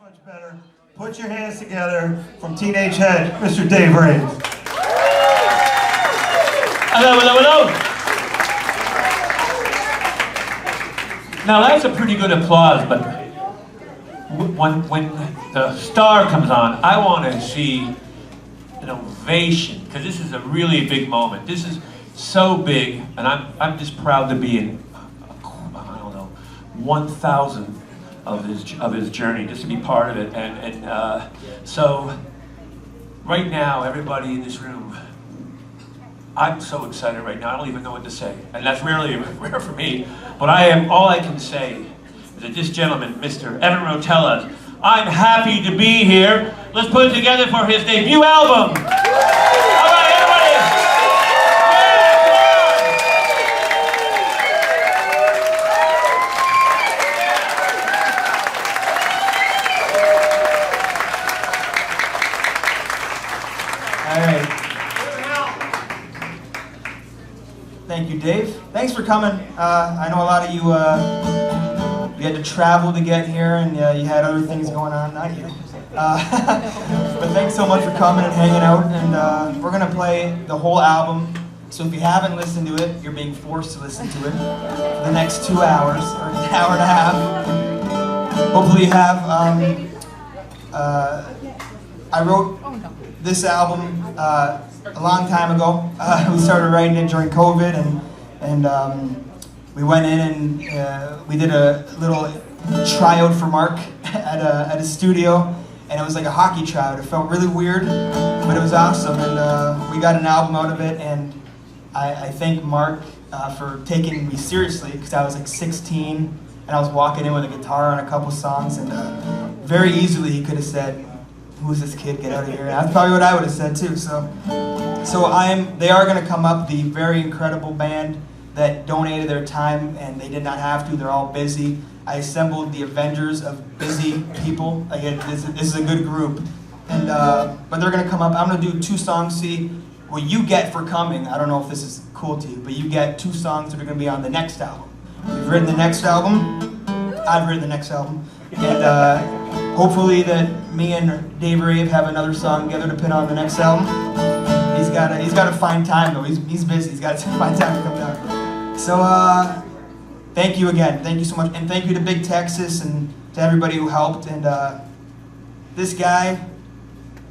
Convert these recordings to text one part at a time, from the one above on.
much better. Put your hands together from Teenage Head, Mr. Dave Rave. Hello, hello, hello. Now that's a pretty good applause, but when the star comes on, I want to see an ovation, because this is a really big moment. This is so big, and I'm just proud to be in, I don't know, 1,000 of his journey, just to be part of it. And so right now, everybody in this room, I'm so excited right now. I don't even know what to say, and that's rarely rare for me. But all I can say is that this gentleman, Mr. Evan Rotella, I'm happy to be here. Let's put it together for his debut album. All right, everybody. All right. Thank you, Dave. Thanks for coming. I know a lot of you, you had to travel to get here, and you had other things going on. Not you. But thanks so much for coming and hanging out. And we're gonna play the whole album. So if you haven't listened to it, you're being forced to listen to it for the next 2 hours or an hour and a half. Hopefully you have. I wrote this album a long time ago. We started writing it during COVID, and we went in and we did a little tryout for Mark at a studio, and it was like a hockey tryout. It felt really weird, but it was awesome, and we got an album out of it. And I thank Mark for taking me seriously, because I was like 16 and I was walking in with a guitar on a couple songs, and very easily he could have said, "Who's this kid? Get out of here." And that's probably what I would have said too. So they are going to come up, the very incredible band that donated their time, and they did not have to. They're all busy. I assembled the Avengers of busy people. This is a good group, and but they're going to come up. I'm going to do 2 songs. See what you get for coming. I don't know if this is cool to you, but you get 2 songs that are going to be on the next album. We've written the next album. I've written the next album, and hopefully that me and Dave Rave have another song together to put on the next album. He's got to find time though. He's busy. He's got to find time to come down. So thank you again. Thank you so much, and thank you to Big Texas and to everybody who helped, and this guy,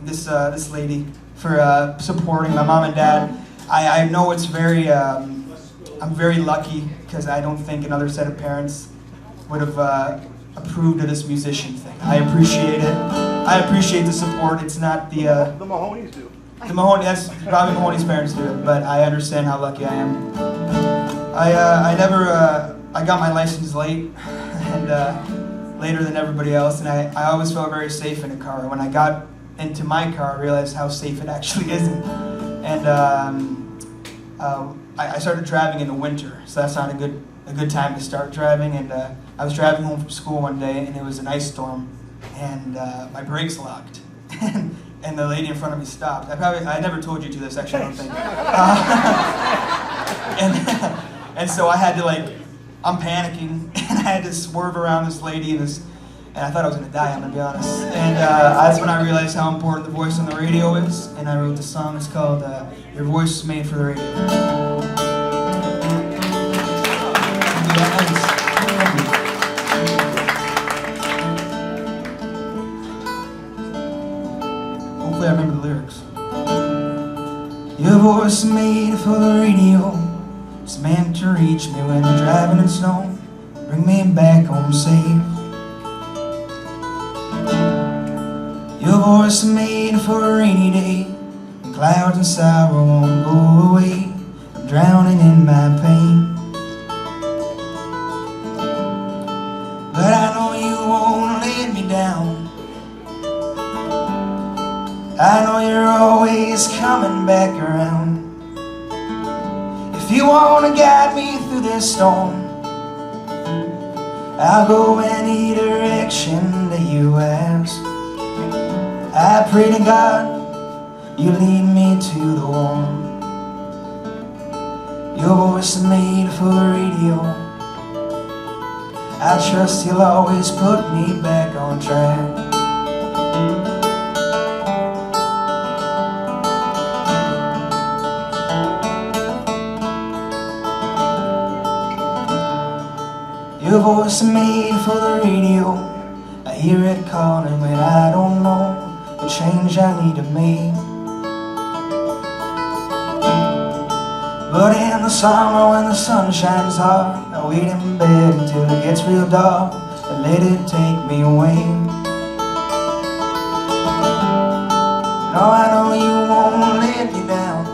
this lady, for supporting my mom and dad. I know it's very. I'm very lucky, because I don't think another set of parents would have approved of this musician thing. I appreciate it. I appreciate the support. It's not the Mahonies do. The Mahoney. That's probably Mahoney's parents do it, but I understand how lucky I am. I got my license late, and later than everybody else, and I always felt very safe in a car. When I got into my car, I realized how safe it actually isn't, and I started driving in the winter, so that's not a good time to start driving. And I was driving home from school one day, and it was an ice storm, and my brakes locked, and the lady in front of me stopped. I never told you to this, actually, I don't think. And so I had to, I'm panicking, and I had to swerve around this lady, and I thought I was gonna die, I'm gonna be honest. And that's when I realized how important the voice on the radio is, and I wrote the song. It's called "Your Voice is Made for the Radio." Hopefully I remember the lyrics. Your voice is made for the radio. It's meant to reach me when I'm driving in snow. Bring me back home safe. Your voice is made for a rainy day, when clouds and sorrow won't go away. I'm drowning in my pain, but I know you won't let me down. I know you're always coming back around. If you want to guide me through this storm, I'll go any direction that you ask. I pray to God you lead me to the warm. Your voice is made for the radio. I trust you'll always put me back on track. Your voice is made for the radio. I hear it calling when I don't know the change I need to make. But in the summer when the sun shines hard, I wait in bed until it gets real dark and let it take me away. No, I know you won't let me down.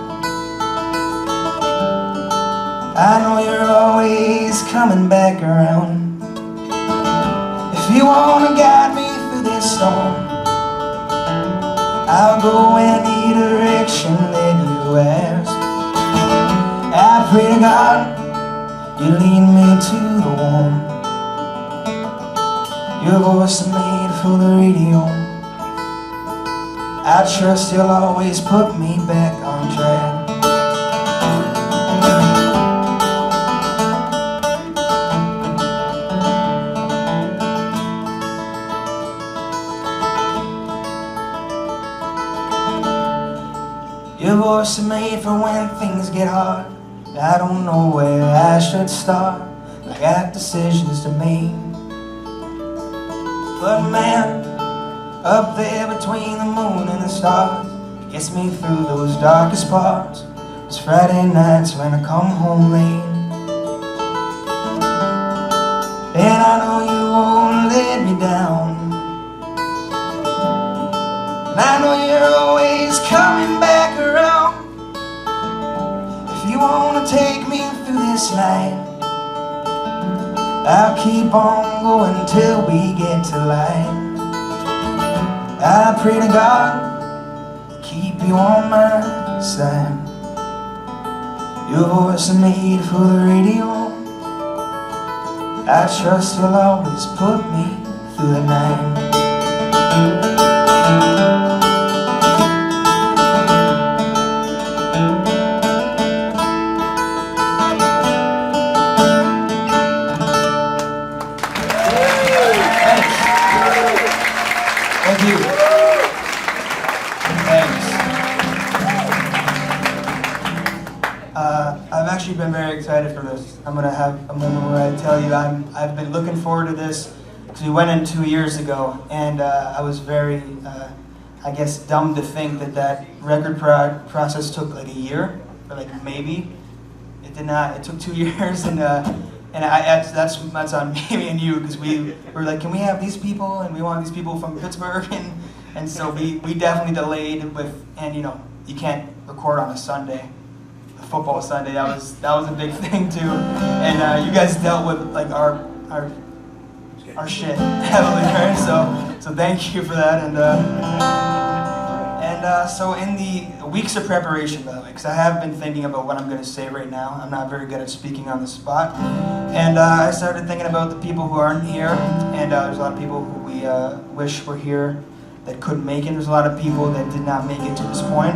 I know you're always coming back around. If you wanna guide me through this storm, I'll go any direction that you ask. I pray to God you lead me to the warm. Your voice is made for the radio. I trust you'll always put me back on track. Your voice is made for when things get hard. I don't know where I should start. I got decisions to make. But man, up there between the moon and the stars, it gets me through those darkest parts. It's Friday nights when I come home late. And I know you won't let me down. And I know you're always coming back around. If you wanna take me through this night, I'll keep on going till we get to light. I pray to God to keep you on my side. Your voice is made for the radio. I trust you'll always put me through the night. Thank you. Thanks. I've actually been very excited for this. I'm gonna have a moment where I tell you I've been looking forward to this because we went in 2 years ago, and I was very, I guess, dumb to think that record process took like a year, or like maybe. It did not. It took 2 years, and that's on me and you, because we were like, can we have these people, and we want these people from Pittsburgh, and so we definitely delayed with, and you know, you can't record on a Sunday, a football Sunday. That was a big thing too, and you guys dealt with like our shit heavily, right? So thank you for that, and so in the weeks of preparation, by the way, because I have been thinking about what I'm going to say right now. I'm not very good at speaking on the spot. And I started thinking about the people who aren't here. And there's a lot of people who we wish were here that couldn't make it. There's a lot of people that did not make it to this point.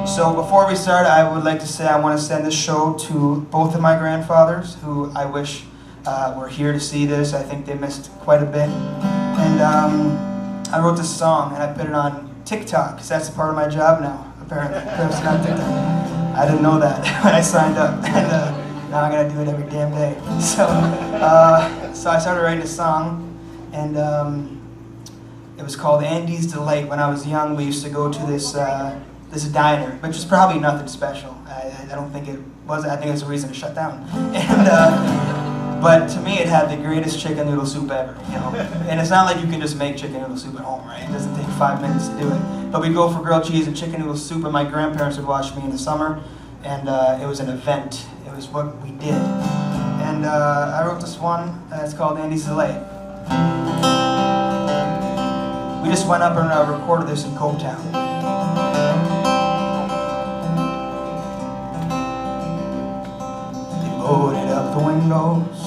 So before we start, I would like to say I want to send this show to both of my grandfathers, who I wish were here to see this. I think they missed quite a bit. And I wrote this song, and I put it on TikTok, because that's a part of my job now, apparently. Posting on TikTok. I didn't know that when I signed up, and now I gotta do it every damn day. So I started writing a song, and it was called Andy's Delight. When I was young, we used to go to this diner, which is probably nothing special. I don't think it was. I think it's a reason to shut down. And but to me, it had the greatest chicken noodle soup ever, you know. And it's not like you can just make chicken noodle soup at home, right? It doesn't take 5 minutes to do it. But we'd go for grilled cheese and chicken noodle soup, and my grandparents would watch me in the summer, and it was an event. It was what we did. And I wrote this one. It's called Andy's Delight. We just went up and recorded this in Coketown. Boarded up the windows,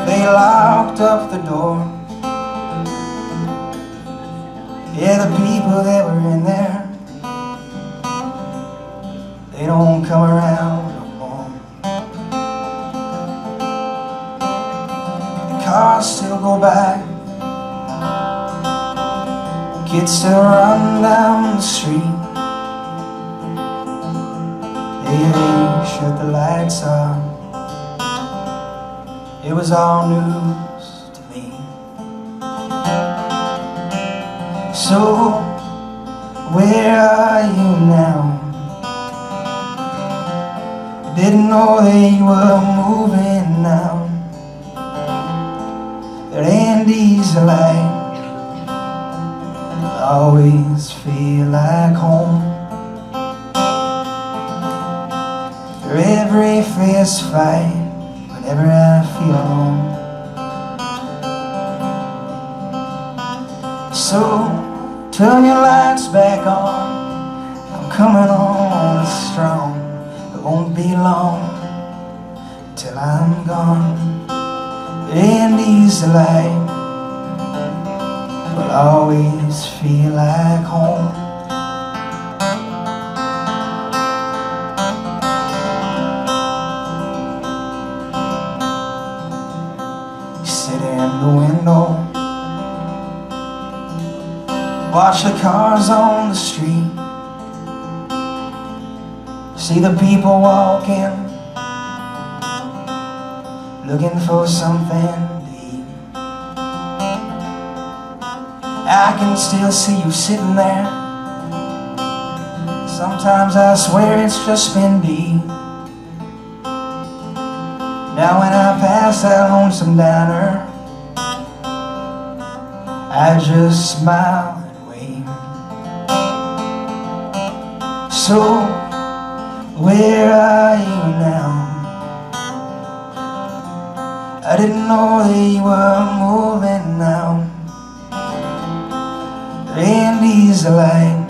they locked up the door. Yeah, the people that were in there, they don't come around no more. The cars still go by, Kids still run down the street. They shut the lights on. It was all news to me. So, where are you now? Didn't know they were moving now. That Andy's light always feel like home. For every fist fight, whenever I feel alone. So turn your lights back on. I'm coming on strong. It won't be long till I'm gone. Andy's light will always feel like home. You sit in the window, watch the cars on the street, see the people walking, looking for something to eat. I can still see you sitting there. Sometimes I swear it's just been deep. Now when I pass that lonesome diner, I just smile and wave. So where are you now? I didn't know they were moving now. Andy's light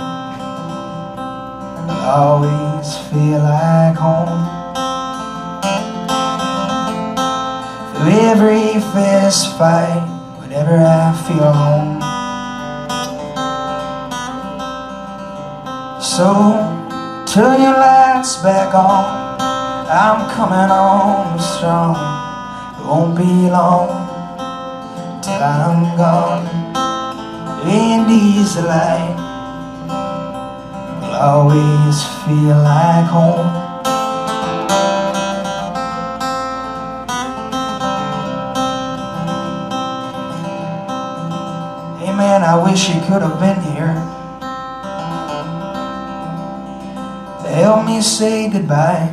will always feel like home. Through every fist fight, whenever I feel home. So turn your lights back on. I'm coming on strong. It won't be long till I'm gone. Andy's light will always feel like home. Hey man, I wish you could have been here to help me say goodbye.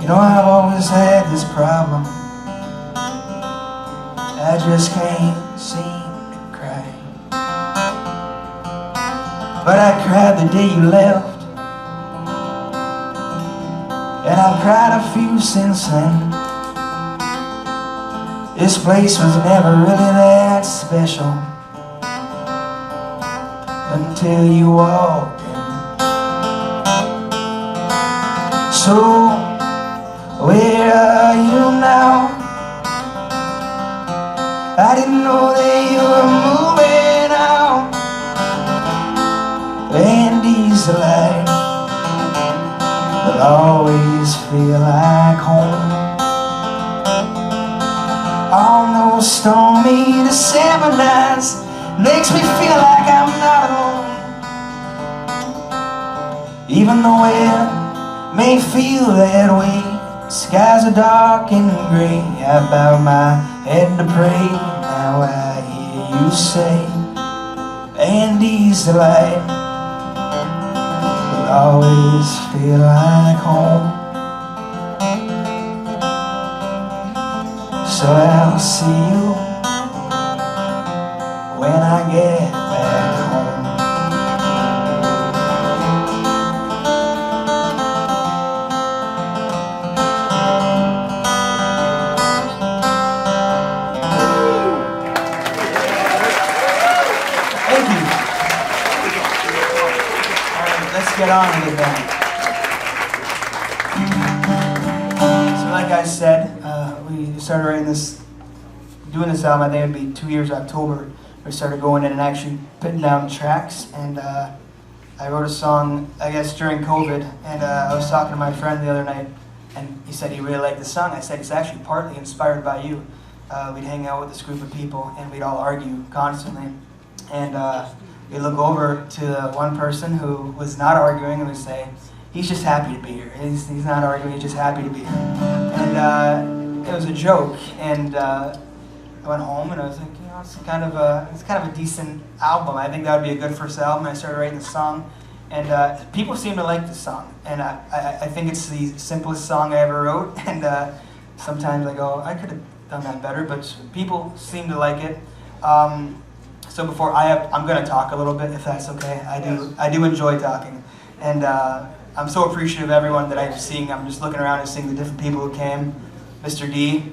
You know, I've always had this problem. I just can't seem to cry. But I cried the day you left, and I've cried a few since then. This place was never really that special until you walked in. So where are you now? I didn't know that you were moving out. Andy's light will always feel like home. On those stormy December nights, makes me feel like I'm not alone. Even though it may feel that way, skies are dark and gray. I bow my head to pray. Now I hear you say, Andy's light will always feel like home. So I'll see you when I get back home. Thank you. All right, let's get on with it then. So like I said, we started doing this album, I think it'd be 2 years October. We started going in and actually putting down tracks, and I wrote a song, I guess, during COVID, and I was talking to my friend the other night, and he said he really liked the song. I said, it's actually partly inspired by you. we'd hang out with this group of people and we'd all argue constantly. And we'd look over to one person who was not arguing and we'd say, he's just happy to be here. He's not arguing, he's just happy to be here. And it was a joke. And I went home and I was like, you know, it's kind of a decent album. I think that would be a good first album. I started writing the song. And people seem to like the song. And I think it's the simplest song I ever wrote. And sometimes I go, I could have done that better, but people seem to like it. So before I'm going to talk a little bit, if that's okay. I do enjoy talking. And I'm so appreciative of everyone that I'm seeing. I'm just looking around and seeing the different people who came. Mr. D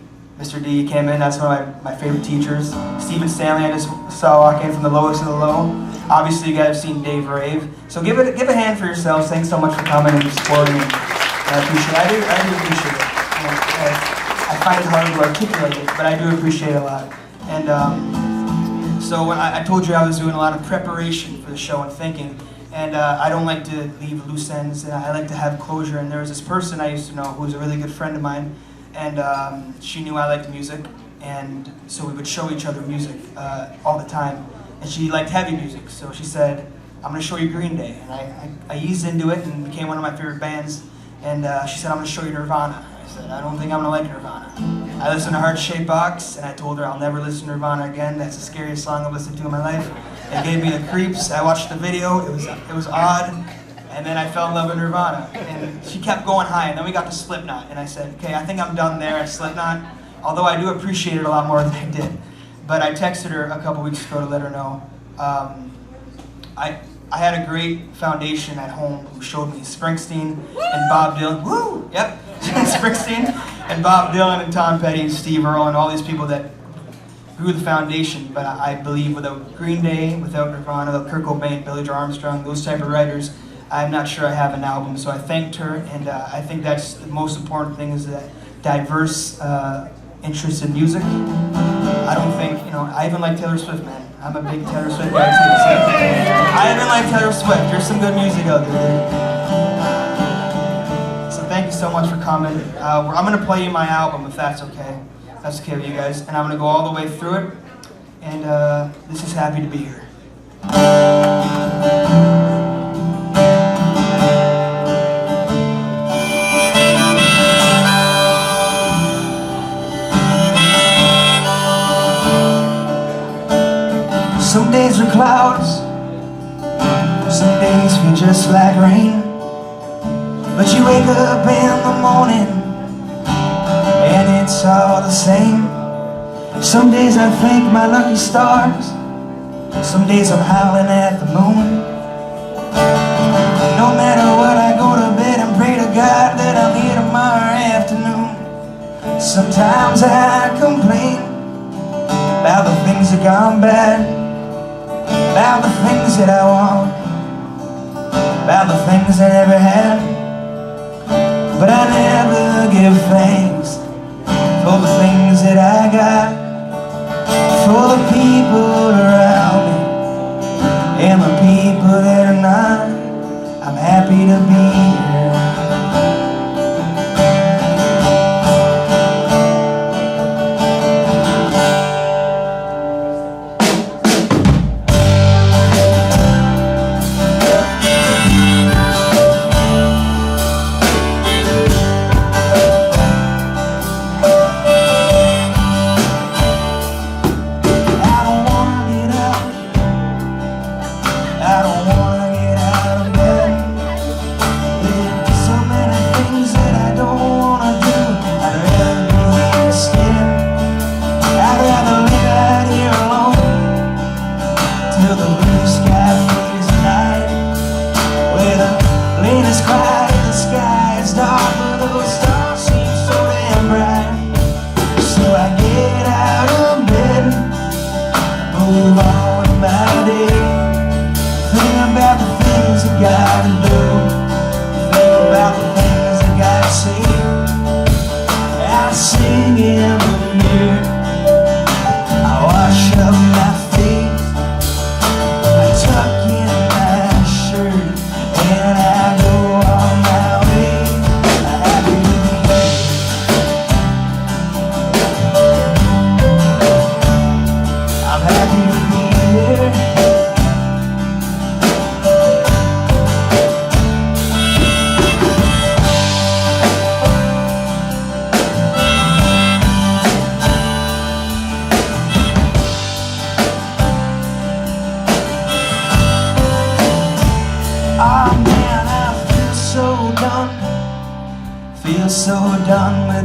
came in. That's one of my favorite teachers. Stephen Stanley, I just saw walk in from the lowest of the low. Obviously, you guys have seen Dave Rave. So give a hand for yourselves. Thanks so much for coming and supporting me. I appreciate it. I do appreciate it. I find it hard to articulate it, but I do appreciate it a lot. And so when I told you I was doing a lot of preparation for the show and thinking, and I don't like to leave loose ends, and I like to have closure. And there was this person I used to know who was a really good friend of mine, and she knew I liked music, and so we would show each other music all the time. And she liked heavy music, so she said, I'm going to show you Green Day. And I eased into it and became one of my favorite bands. And she said, I'm going to show you Nirvana. I said, I don't think I'm going to like Nirvana. I listened to Heart Shaped Box, and I told her I'll never listen to Nirvana again. That's the scariest song I've listened to in my life. It gave me the creeps. I watched the video. It was odd. And then I fell in love with Nirvana. And she kept going high, and then we got to Slipknot. And I said, okay, I think I'm done there at Slipknot, although I do appreciate it a lot more than I did. But I texted her a couple weeks ago to let her know. I had a great foundation at home who showed me Springsteen and Bob Dylan. Woo! Yep. Springsteen and Bob Dylan and Tom Petty and Steve Earle and all these people that grew the foundation. But I believe without Green Day, without Nirvana, without Kurt Cobain, Billy Joe Armstrong, those type of writers, I'm not sure I have an album. So I thanked her, and I think that's the most important thing, is that diverse interest in music. I don't think, I even like Taylor Swift, man. I'm a big Taylor Swift guy too. So I even like Taylor Swift. There's some good music out there. So thank you so much for coming. I'm going to play you my album, if that's okay. If that's okay with you guys. And I'm going to go all the way through it. And this is Happy to Be Here. Some days are clouds, some days feel just like rain. But you wake up in the morning and it's all the same. Some days I thank my lucky stars, some days I'm howling at the moon. No matter what, I go to bed and pray to God that I'm here tomorrow afternoon. Sometimes I complain about the things that gone bad, about the things that I want, about the things I never had. But I never give thanks for the things that I got, for the people around me and the people that are not. I'm happy to be here.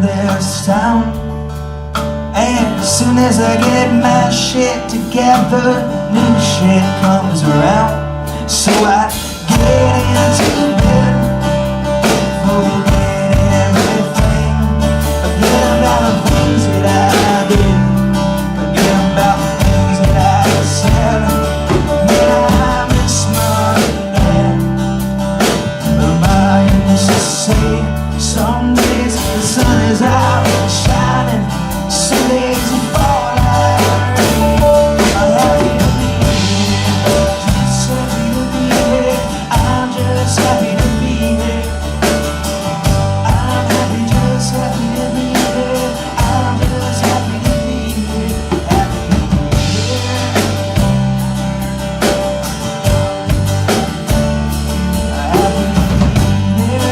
this town. And as soon as I get my shit together, new shit comes around. So I get into bed, forget everything, forget about the things that I did, forget about the things that I said. Man, I miss my dad. But I used to say, some days the sun is out and shining, some days you fall out of rain. I'm happy to be here, just happy to be here. I'm just happy to be here. I'm happy, just happy to be here. I'm just happy to be here. Happy to be here. Happy to be here.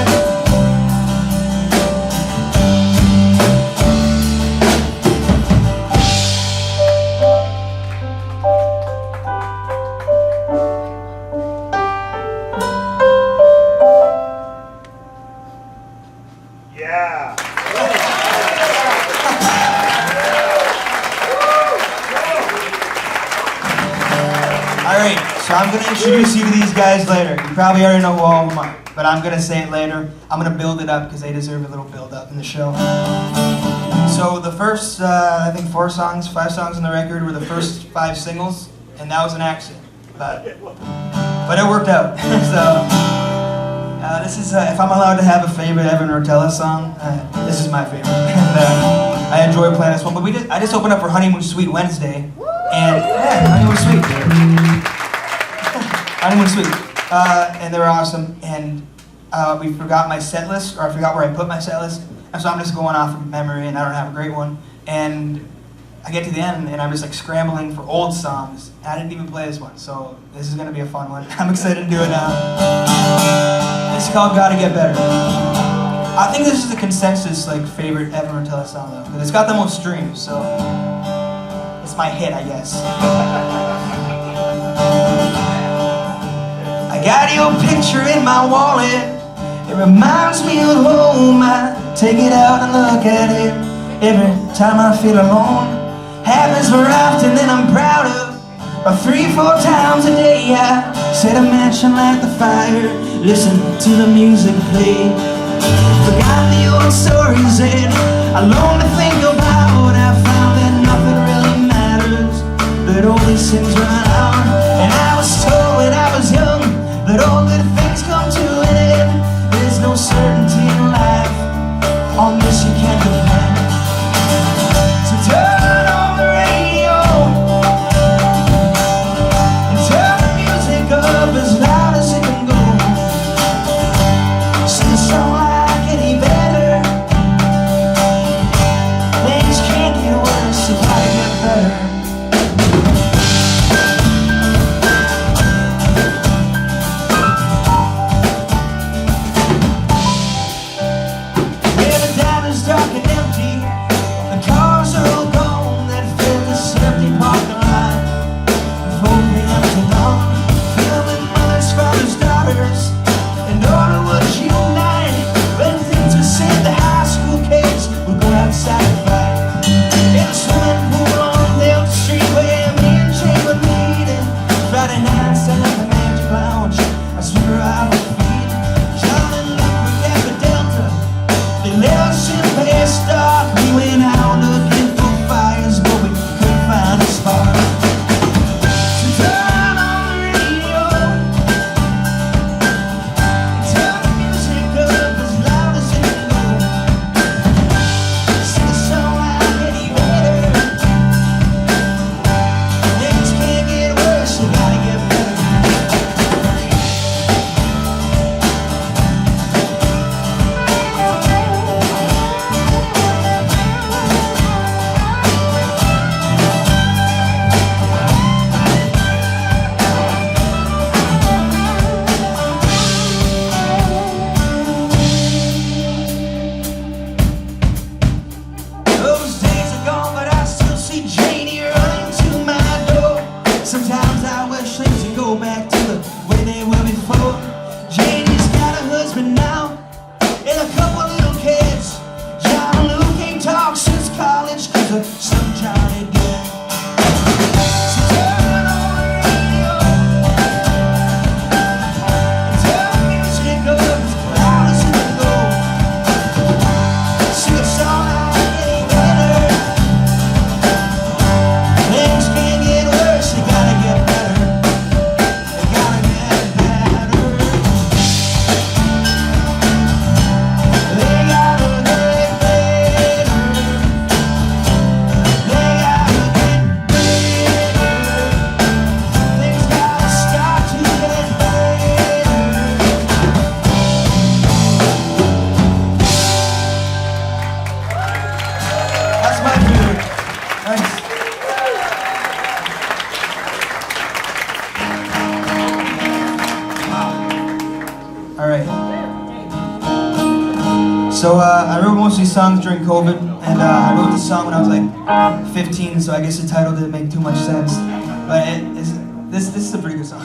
Yeah. Alright, so I'm going to introduce you to these guys later. You probably already know who all of them are, but I'm going to say it later. I'm going to build it up because they deserve a little build up in the show. So the first, I think 5 songs on the record were the first 5 singles, and that was an accident, but it worked out. So this is, if I'm allowed to have a favorite Evan Rotella song, this is my favorite. And I enjoy playing this one, but I just opened up for Honeymoon Suite Wednesday, and yeah, Honeymoon Suite. Honeymoon Suite. And they were awesome, and we forgot my set list, or I forgot where I put my set list, and so I'm just going off of memory, and I don't have a great one, and I get to the end, and I'm just like scrambling for old songs, and I didn't even play this one, so this is gonna be a fun one. I'm excited to do it now. It's called Gotta Get Better. I think this is the consensus like favorite Evan Rotella song though, because it's got the most streams, so it's my hit, I guess. I got your picture in my wallet. It reminds me of home. I take it out and look at it every time I feel alone. Happens more often than I'm proud of. About 3-4 times a day I set a match and light the fire, listen to the music play. Forgot the old stories and I long to think about. I found that nothing really matters, that all these things run out. And I was told when I was young that all good things come to an end. There's no certainty in life, on this you can't depend. So turn on the radio and turn the music up as loud as it can go. Sing a song like any better. Things can't get worse, so gotta get better. Dark and empty, the cars are all gone that fill this empty parking lot. Before the empty dawn, filled with mothers, fathers, daughters, and order would unite. When things were said, the high school kids would go outside and fight. In a swimming pool on the empty street where me and Jay would meet. And Friday nights I left the Magic Lounge, I swear I would feed. John and Luke were at the Delta, they let us in. Start. We went out looking for fires, but we couldn't find a spark. So turn on the radio, turn the music up as loud as it can go. Sing a song like any better. Things can't get worse, you gotta get better. Sometimes I wish things would go back to the way they were before. Janie's got a husband now and a couple little kids. John and Luke That's my favorite. Thanks. All right. So I wrote most of these songs during COVID, and I wrote this song when I was like 15, so I guess the title didn't make too much sense. But this is a pretty good song.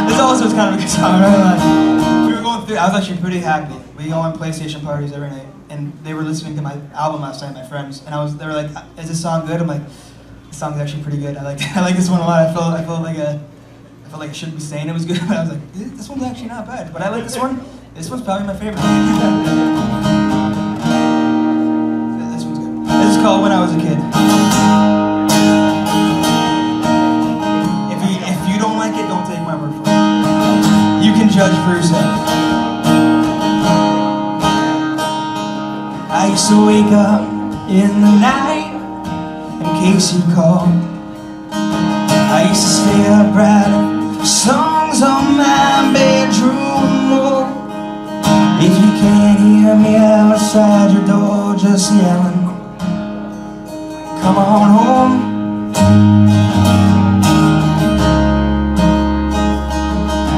This also is kind of a good song, right? We were going through, I was actually pretty happy. We go on PlayStation parties every night, and they were listening to my album last night, my friends, and they were like, "Is this song good?" I'm like, "This song's actually pretty good. I like this one a lot. I felt like I shouldn't be saying it was good, but I was like, this one's actually not bad. But I like this one. This one's probably my favorite. This one's good. This is called When I Was a Kid. If you don't like it, don't take my word for it. You can judge for yourself. I used to wake up in the night in case you called. I used to stay up writing songs on my bedroom wall. If you can't hear me outside your door just yelling, come on home.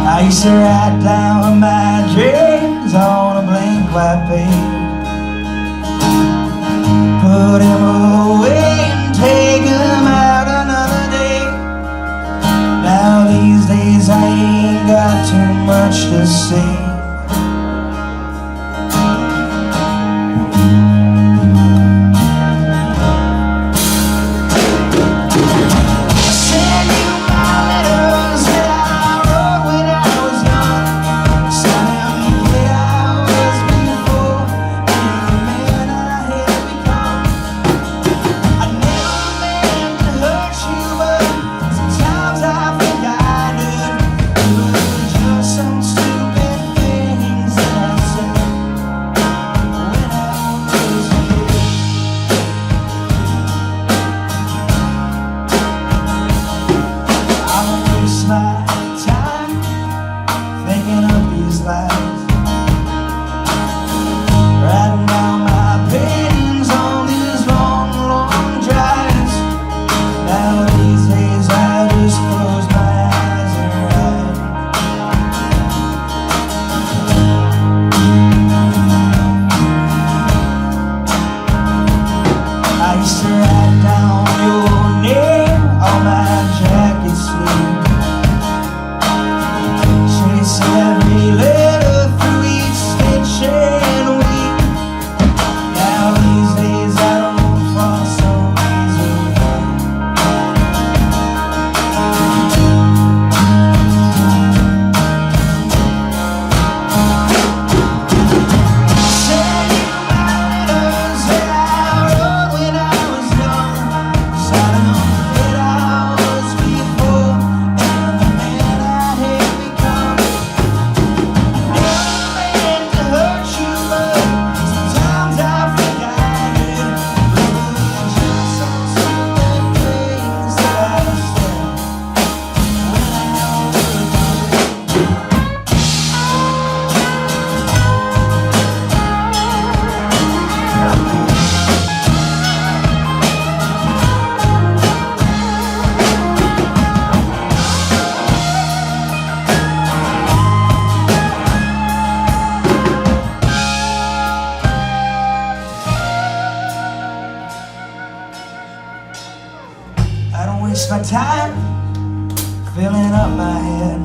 I used to write down my dreams on a blank white page, put them away and take them out another day. Now these days I ain't got too much to say. waste my time filling up my head.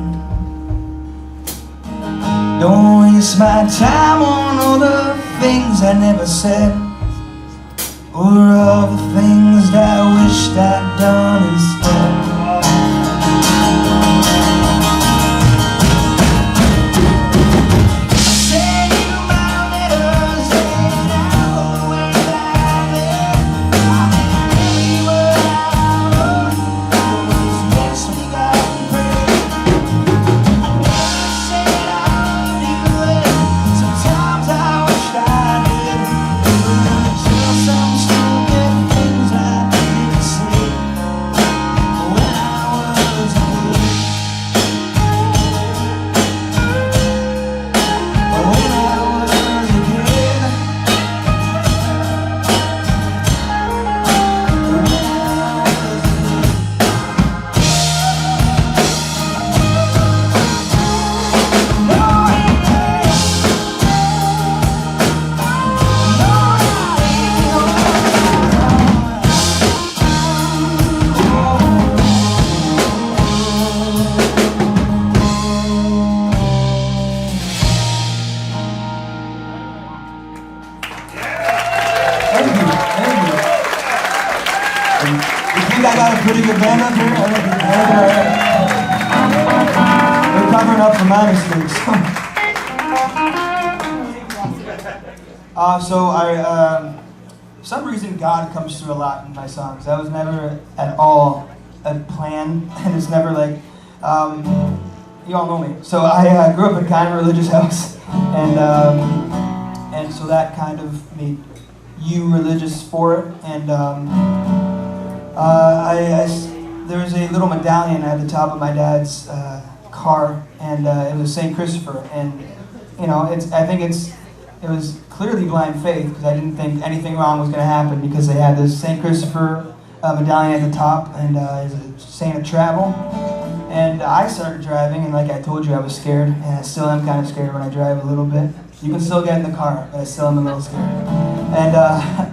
Don't waste my time on all the things I never said, or all the things that I wished I'd done instead. I got a pretty good band up here. I think they're covering up for my mistakes. For some reason, God comes through a lot in my songs. That was never at all a plan, and it's never like, you all know me. So I grew up in kind of a religious house, and so that kind of made you religious for it. And there was a little medallion at the top of my dad's car, and it was St. Christopher. And you know, it was clearly blind faith, because I didn't think anything wrong was going to happen, because they had this St. Christopher medallion at the top, and it's a saint of travel. And I started driving, and like I told you, I was scared, and I still am kind of scared when I drive a little bit. You can still get in the car, but I still am a little scared. And that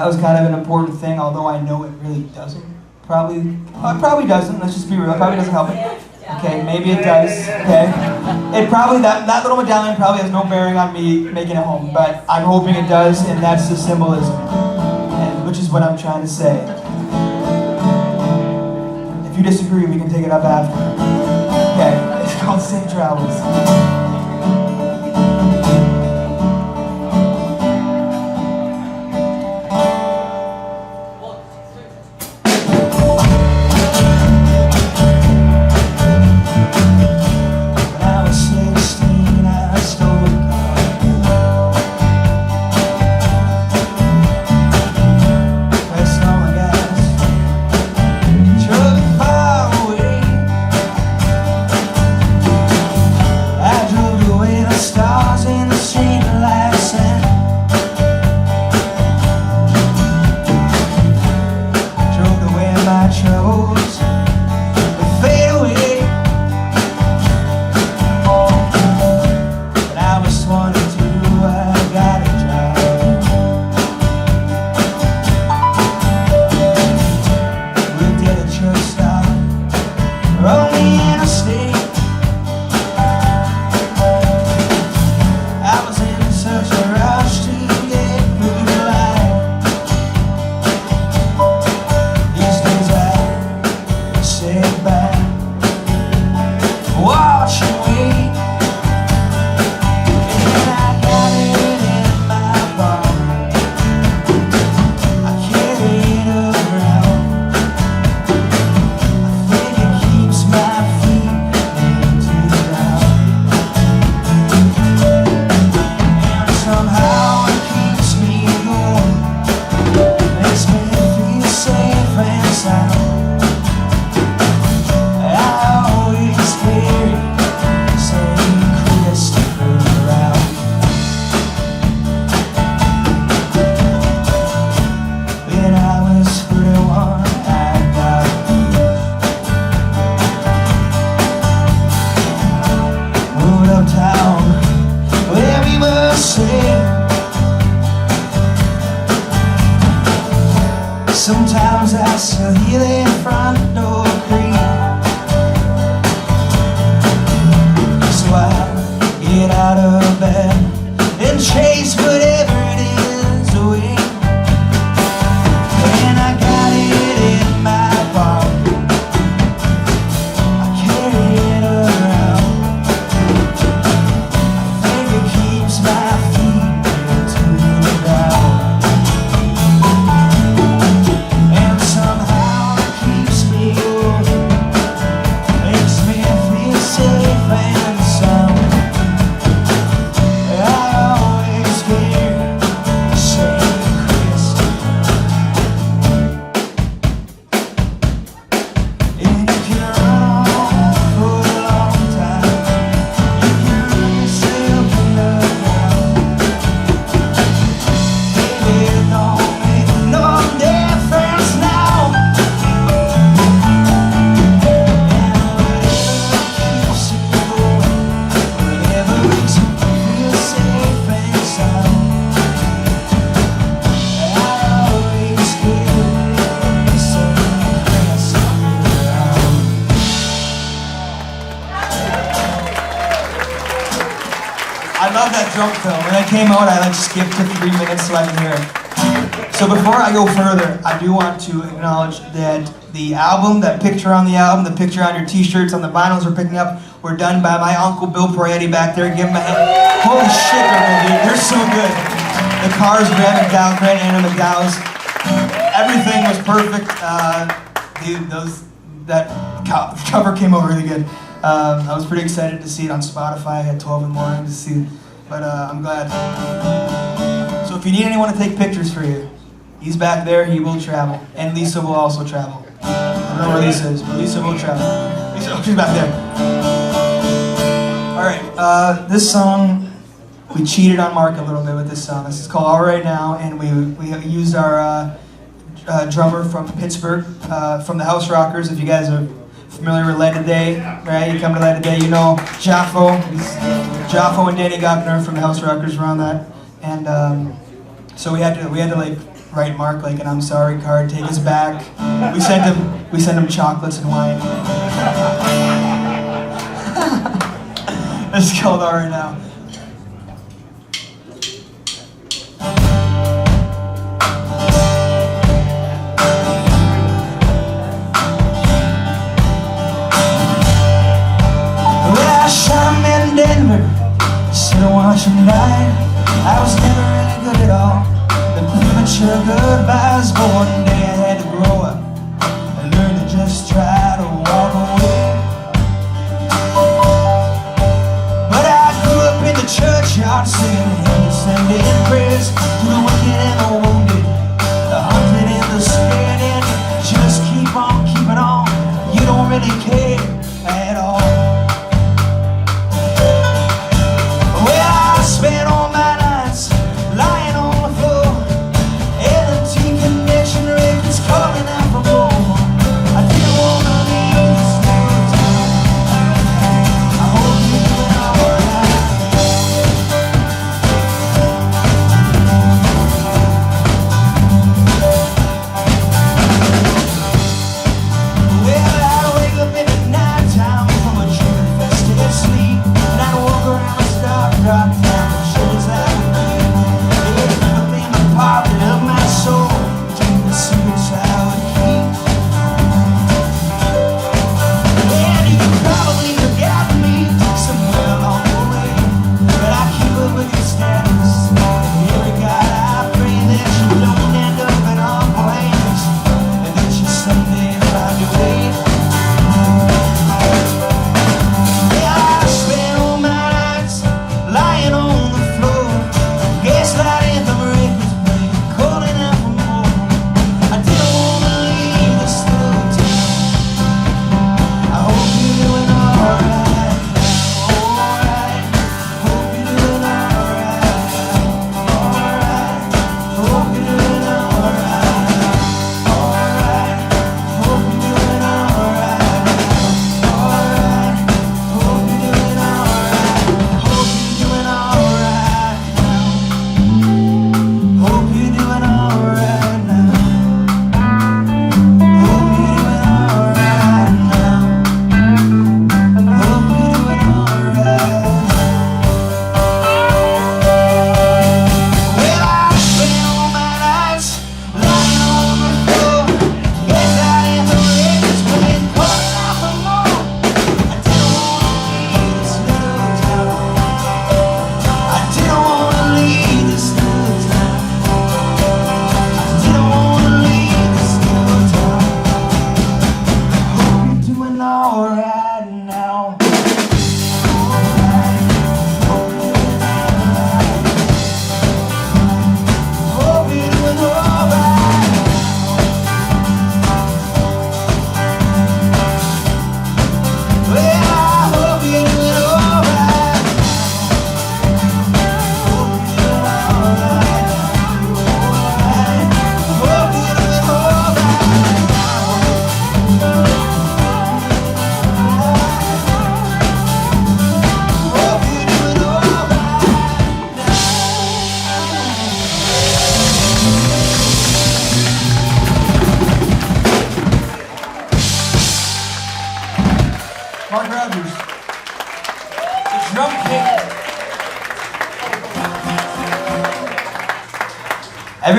was kind of an important thing, although I know it really doesn't. Probably doesn't, let's just be real, it probably doesn't help it. Okay, maybe it does, okay? It probably, that little medallion probably has no bearing on me making it home, but I'm hoping it does, and that's the symbolism, and which is what I'm trying to say. If you disagree, we can take it up after. Okay, it's called Safe Travels. Sometimes I still hear the front door creak, so I get out of bed and chase whatever it is away. And I got it in my pocket, I carry it around. I think it keeps my feet to the ground. I love that drum fill. When I came out, I skipped to 3 minutes so I can hear it. So before I go further, I do want to acknowledge that the album, that picture on the album, the picture on your t-shirts, on the vinyls we're picking up, were done by my uncle Bill Peretti back there. Give him a hand. Holy shit, dude. They're so good. The cars, Grant McDowell, Grant and Anna McDowell's. Everything was perfect. Dude, that cover came out really good. I was pretty excited to see it on Spotify at 12 in the morning to see it, but I'm glad. So if you need anyone to take pictures for you, he's back there, he will travel. And Lisa will also travel. I don't know where Lisa is, but Lisa will travel. Lisa, oh, she's back there. Alright, this song, we cheated on Mark a little bit with this song. This is called All Right Now, and we used our drummer from Pittsburgh, from the House Rockers. If you guys are familiar with Light of Day, right? You come to Light of Day, you know Jaffo. Jaffo and Danny Gockner from the House Rockers were on that. And so we had to like write Mark like an I'm sorry card, take us back. We sent him chocolates and wine. It's called All Right Now. Sit and watch him die. I was never really good at all. The premature goodbyes, but one day I had to grow up and learn to just try to walk away. But I grew up in the churchyard singing hymns, sending prayers to the wicked and the wounded, the hunted and the scared, and you just keep on keeping on. You don't really care at all. Spent all my nights lying on the floor, L&T connection records calling out for more. I didn't want to leave these days. I hope you're doing alright.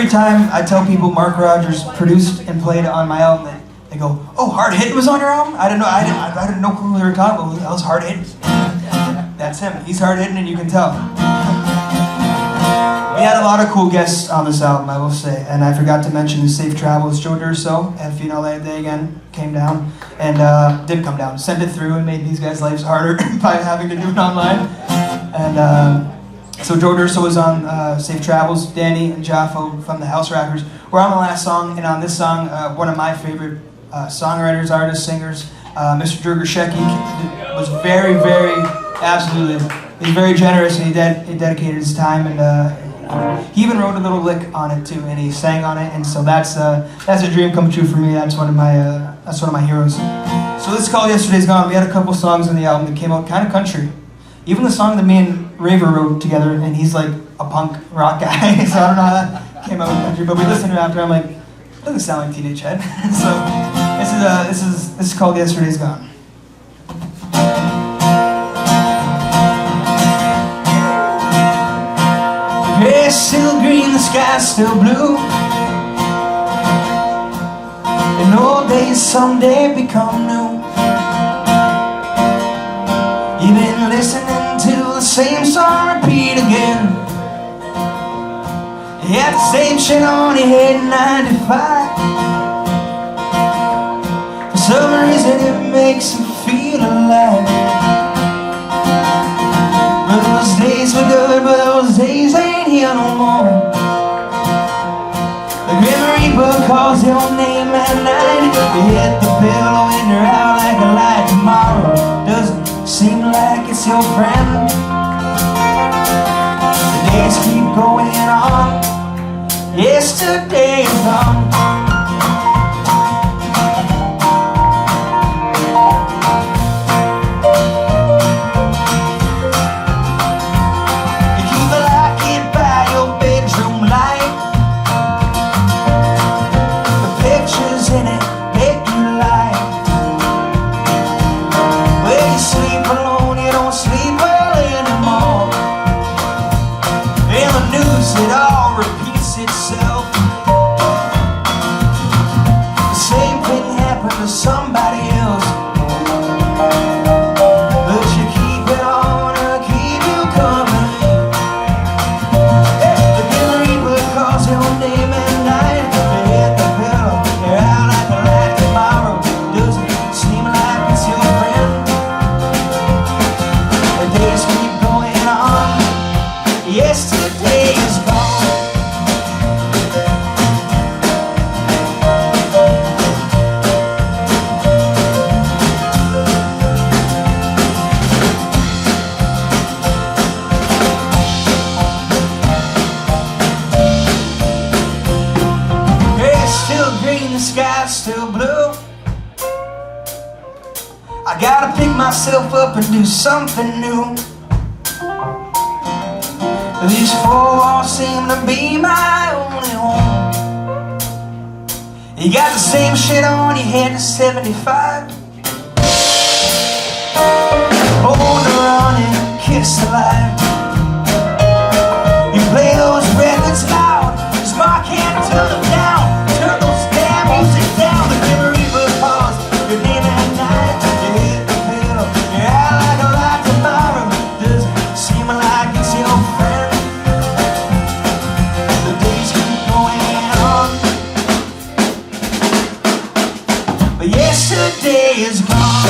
every time I tell people Mark Rogers produced and played on my album, they go, "Oh, Hard Hitting was on your album? I didn't know. I didn't know who they were talking about. That was Hard Hitting." That's him. He's hard hitting, and you can tell. We had a lot of cool guests on this album, I will say, and I forgot to mention the Safe Travels. Joe Durso and Fino they again came down and did come down, sent it through, and made these guys' lives harder by having to do it online. And so Joe Durso was on Safe Travels. Danny and Jaffo from the House Rappers were on the last song, and on this song, one of my favorite songwriters, artists, singers, Mr. Jurgasheki was very, absolutely, he's very generous, and he dedicated his time, and he even wrote a little lick on it too, and he sang on it, and so that's a dream come true for me. That's one of my heroes. So this is called Yesterday's Gone. We had a couple songs on the album that came out kind of country. Even the song that me and Rave wrote together, and he's like a punk rock guy, so I don't know how that came out in country, but we listened to it after. I'm like, it doesn't sound like Teenage Head. So this is called Yesterday's Gone. The grass still green, the sky's still blue. And old days someday become new. You've been listening to the same song repeat again. You had the same shit on your head in 95. For some reason it makes you feel alive. But those days were good, but those days ain't here no more. The Grim Reaper calls your name at night. You hit the pillow and you're out like a light. Tomorrow doesn't seem like it's your friend. The days keep going on. Yesterday is gone. You keep a light by your bedroom light. The pictures in it make you lie. When you sleep alone, you don't sleep well anymore. And the news, it all repeats itself. The same thing happened to somebody else. But you keep it on to keep you company. The Grim Reaper calls your name at night. You hit the pillow, you're out like a light. Tomorrow doesn't seem like it's your friend. The days keep going on. Yesterday is gone. It's still green, the sky's still blue. I gotta pick myself up and do something new. These four walls seem to be my only home. You got the same shit on your head to 75. Born to run and kiss the light. You play those records loud, 'cause Mark can't turn them down. Turn those damn music down. The Grim Reaper calls your name at night. You hit the pillow, you're out like a light. Tomorrow doesn't seem like it's your friend. The days keep going on, but yesterday is gone.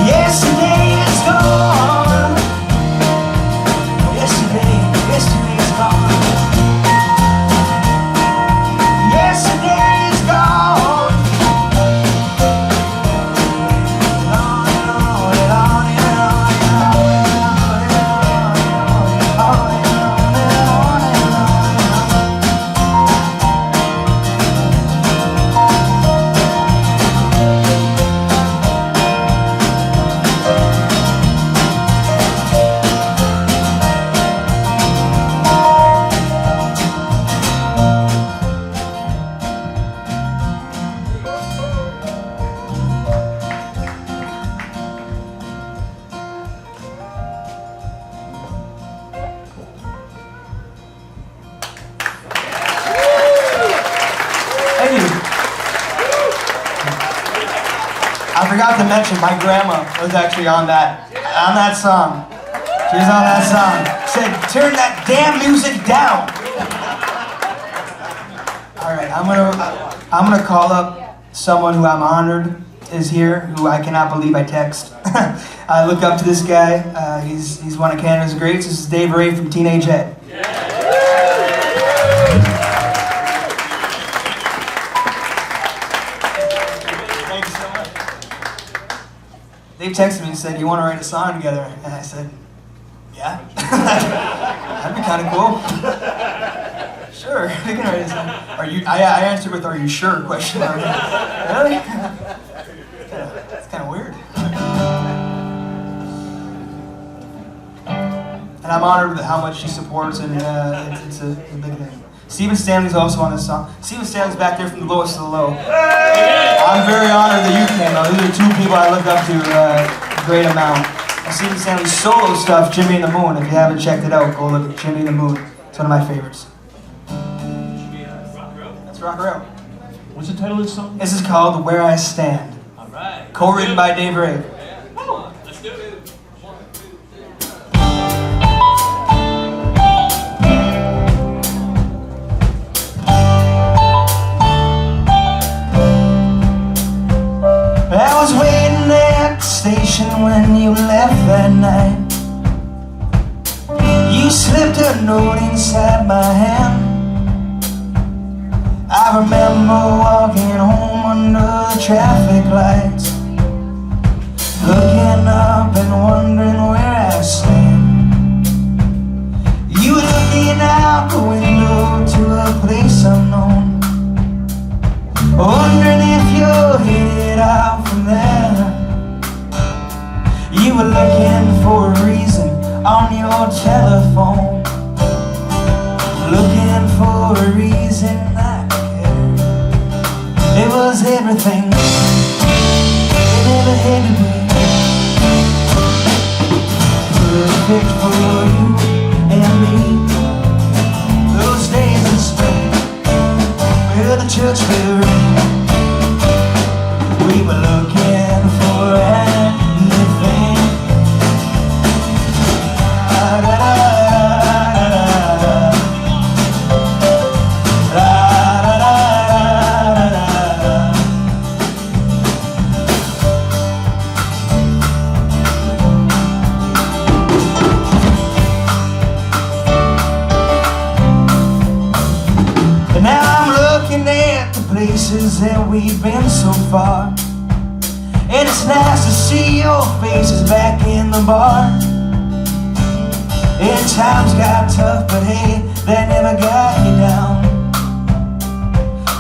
Yesterday is gone. Yesterday is gone. Yesterday is gone. On and on and on and on and on and on and on. forgot to mention my grandma was actually on that song. She was on that song. Said, "Turn that damn music down." All right, I'm gonna call up someone who I'm honored is here, who I cannot believe I text. I look up to this guy. He's one of Canada's greats. This is Dave Rave from Teenage Head. Thank you so much. Dave texted me and said, "You want to write a song together?" And I said, "Yeah." That'd be kind of cool. Sure, we can write a song. I answered with, "Are you sure?" question mark. Really? It's kind of weird. And I'm honored with how much she supports, and it's a big thing. Stephen Stanley's also on this song. Stephen Stanley's back there from the lowest to the low. I'm very honored that you came out. These are two people I look up to a great amount. And Stephen Stanley's solo stuff, Jimmy and the Moon. If you haven't checked it out, go look at Jimmy and the Moon. It's one of my favorites. Let's rock her out. What's the title of this song? This is called "Where I Stand." All right. Co-written by Dave Rave. Let's do it. I was waiting at the station when you left that night. You slipped a note inside my hand. I remember walking home under the traffic lights, looking up and wondering where I stand. You were looking out the window to a place unknown, wondering if you're headed out from there. You were looking for a reason on your telephone, looking for a reason I care. It was everything, it never had to be perfect for you and me. Those days in spring, where the church bell rang, we were looking for anything. And now I'm looking at the places that we've been so far, and it's nice to see your faces back in the bar. And times got tough, but hey, that never got you down.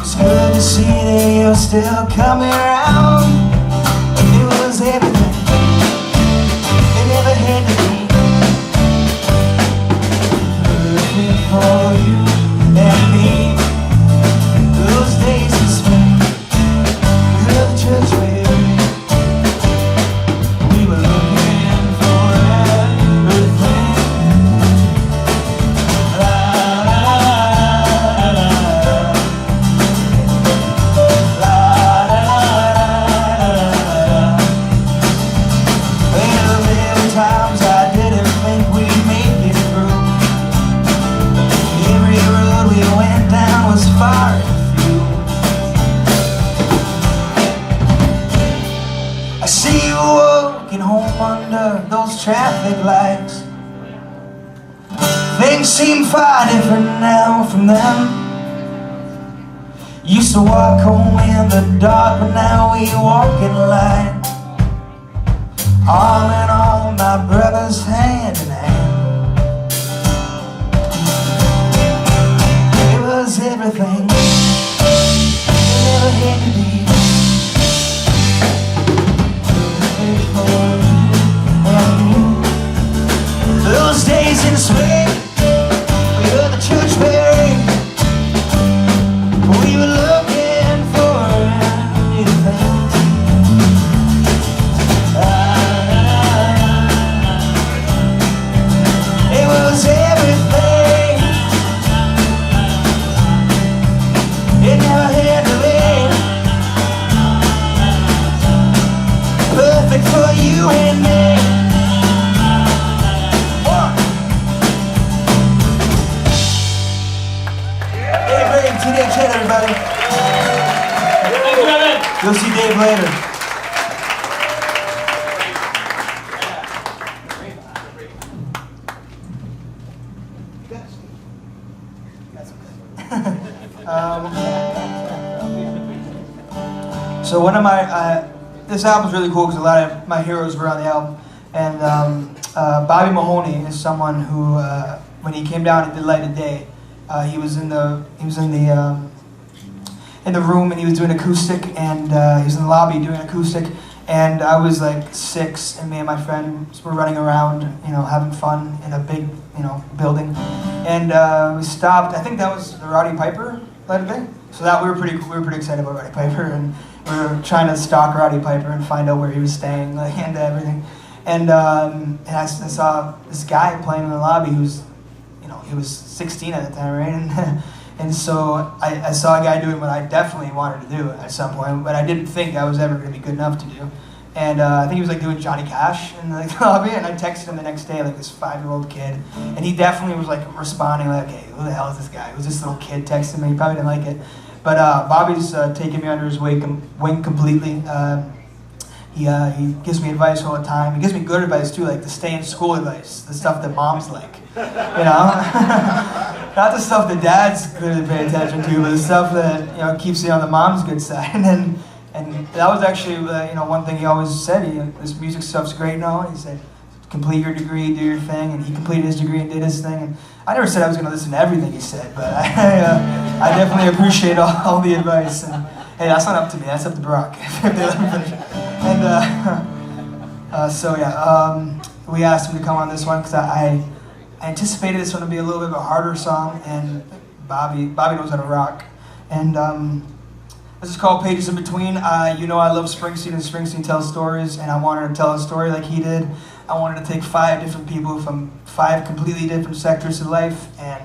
It's good to see that you're still coming around. It was everything, it never had to be perfect for you and me. Those days in spring, we left the church bell. We were looking for everything. La la la la la la. Well, there were times I didn't think we'd make it through. Every road we went down was far and few. I see you walking home under those traffic lights. Things seem far different now from then. Used to walk home in the dark, but now we walk in light. Arm in arm, my brothers hand in hand. It was everything, it never had to be perfect for you and me. Those days in spring, we heard the church bell ring. We were looking for anything. Teenage Head, everybody. Thank you, Evan. You'll see Dave later. So one of my, this album's really cool because a lot of my heroes were on the album. And Bobby Mahoney is someone who, when he came down and did Light of Day, he was in the room and he was doing acoustic, and he was in the lobby doing acoustic, and I was like 6, and me and my friends were running around, you know, having fun in a big, you know, building, and we stopped. I think that was the Roddy Piper Light of Day, so that we were pretty excited about Roddy Piper, and we were trying to stalk Roddy Piper and find out where he was staying, like, and everything, and I saw this guy playing in the lobby who's, you know, he was 16 at the time, right? And so I saw a guy doing what I definitely wanted to do at some point, but I didn't think I was ever going to be good enough to do. And I think he was like doing Johnny Cash in the lobby, and I texted him the next day, like this 5-year-old kid, and he definitely was like responding like, "Hey, who the hell is this guy? Who's this little kid texting me?" He probably didn't like it. But Bobby's taken me under his wing completely. He gives me advice all the time. He gives me good advice too, like the stay in school advice, the stuff that moms like, you know? Not the stuff that dads clearly pay attention to, but the stuff that, you know, keeps you on the mom's good side. And that was actually, you know, one thing he always said. This music stuff's great and all. He said, complete your degree, do your thing, and he completed his degree and did his thing. And I never said I was going to listen to everything he said, but I definitely appreciate all the advice. And hey, that's not up to me. That's up to Brock. If they let me finish. And so yeah, we asked him to come on this one because I anticipated this one to be a little bit of a harder song, and Bobby knows how to rock. And this is called Pages in Between. You know I love Springsteen, and Springsteen tells stories, and I wanted to tell a story like he did. I wanted to take 5 different people from 5 completely different sectors of life, and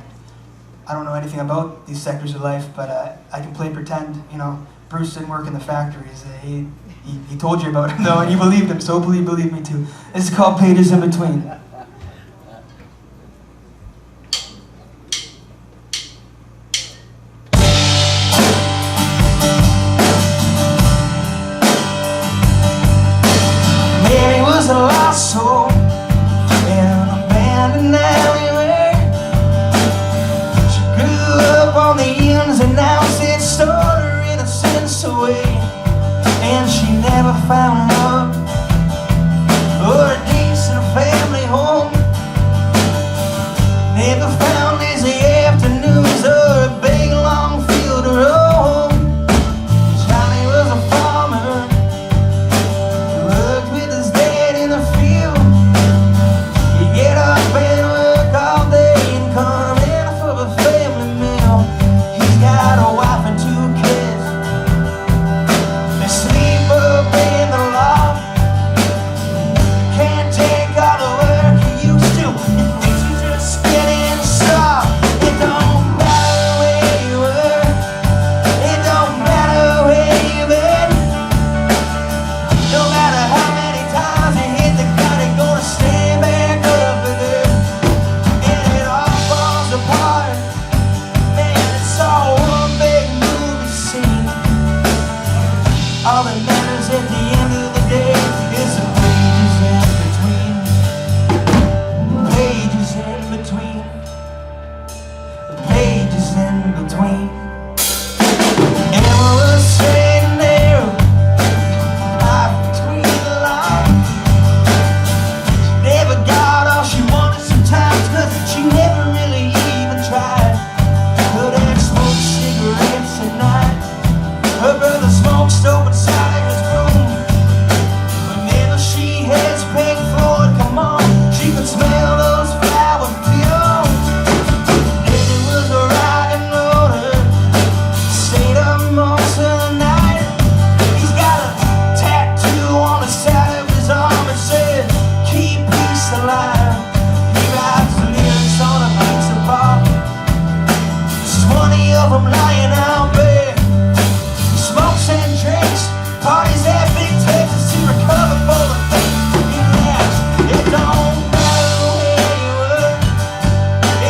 I don't know anything about these sectors of life, but I can play pretend. You know, Bruce didn't work in the factories. He told you about him though, and you believed him, so believe me too. This is called Pages in Between. Mary was a lost soul in an abandoned alleyway. She grew up on the ins and outs that stole her innocence away. And she never found love or a decent family home. Never found lazy afternoons or a big long field to roam. Johnny was a farmer who worked with his dad in the field. He'd get up and work all day and come in for a family meal. He's got a wife and 2 kids. They sleep up in the loft. Can't take all the work he used to. It makes you just get in soft. It don't matter where you were. It don't matter where you've been. No matter how many times you hit the ground, you're gonna stand back up again. And it all falls apart. Man, it's all one big movie scene. All that matters at the end of the day is the pages in between. Pages in between. The pages in between. Emma was sitting there, life between the lines. She never got all she wanted sometimes, 'cause she never really even tried. Her dad smoked cigarettes at night. Her brother smokes dope inside his room. Whenever she hears Pink Floyd come on, she could smell those flower fumes. Daddy was a rock and roller, stayed up most of the night. He's got a tattoo on the side of his arm that says, "Keep peace alive." He writes the lyrics on a piece of bark. There's 20 of them lying out bare. Smokes and drinks, parties at big Texas to recover for the things he left. It don't matter where you were.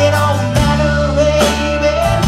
It don't matter where you've been.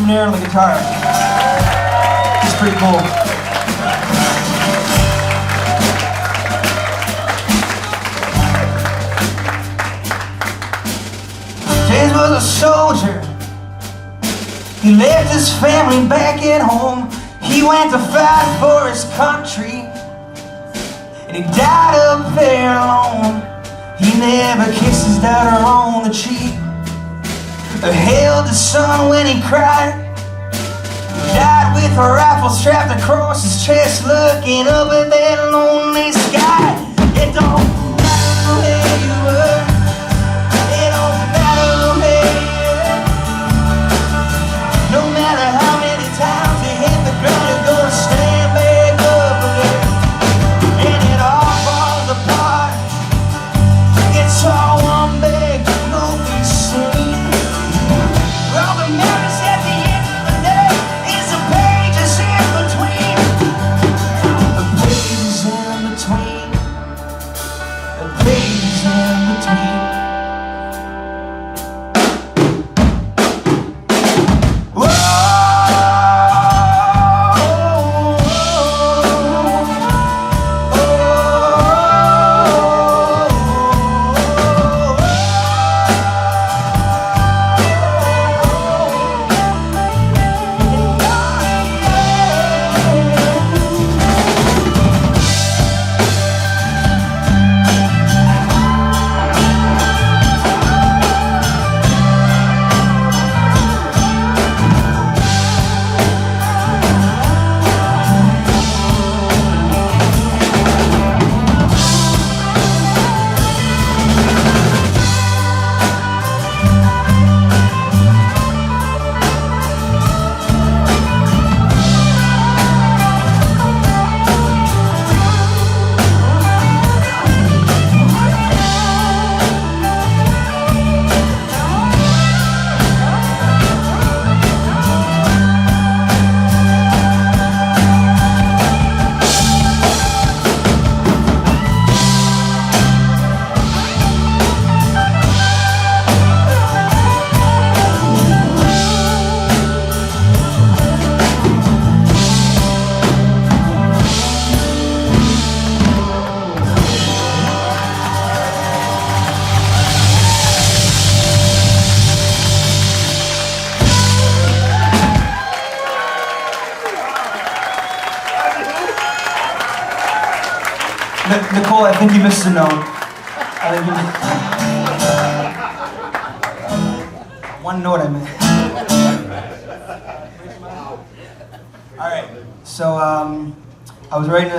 Cerminara on the guitar. It's pretty cool. James was a soldier. He left his family back at home. He went to fight for his country, and he died up there alone. He never kissed his daughter on the cheek, or held his son when he cried. He died with a rifle strapped across his chest, looking up at that lonely sky. It don't matter where you were. It don't matter where you were. No matter how many times you hit the ground, you're gonna stand back up again. And it all falls apart. It's all one big movie scene. All that matters at the end of the day is the pages in between. The pages in between. The pages in between. Nicole, I think you missed a note. One note I missed. All right, so I was writing.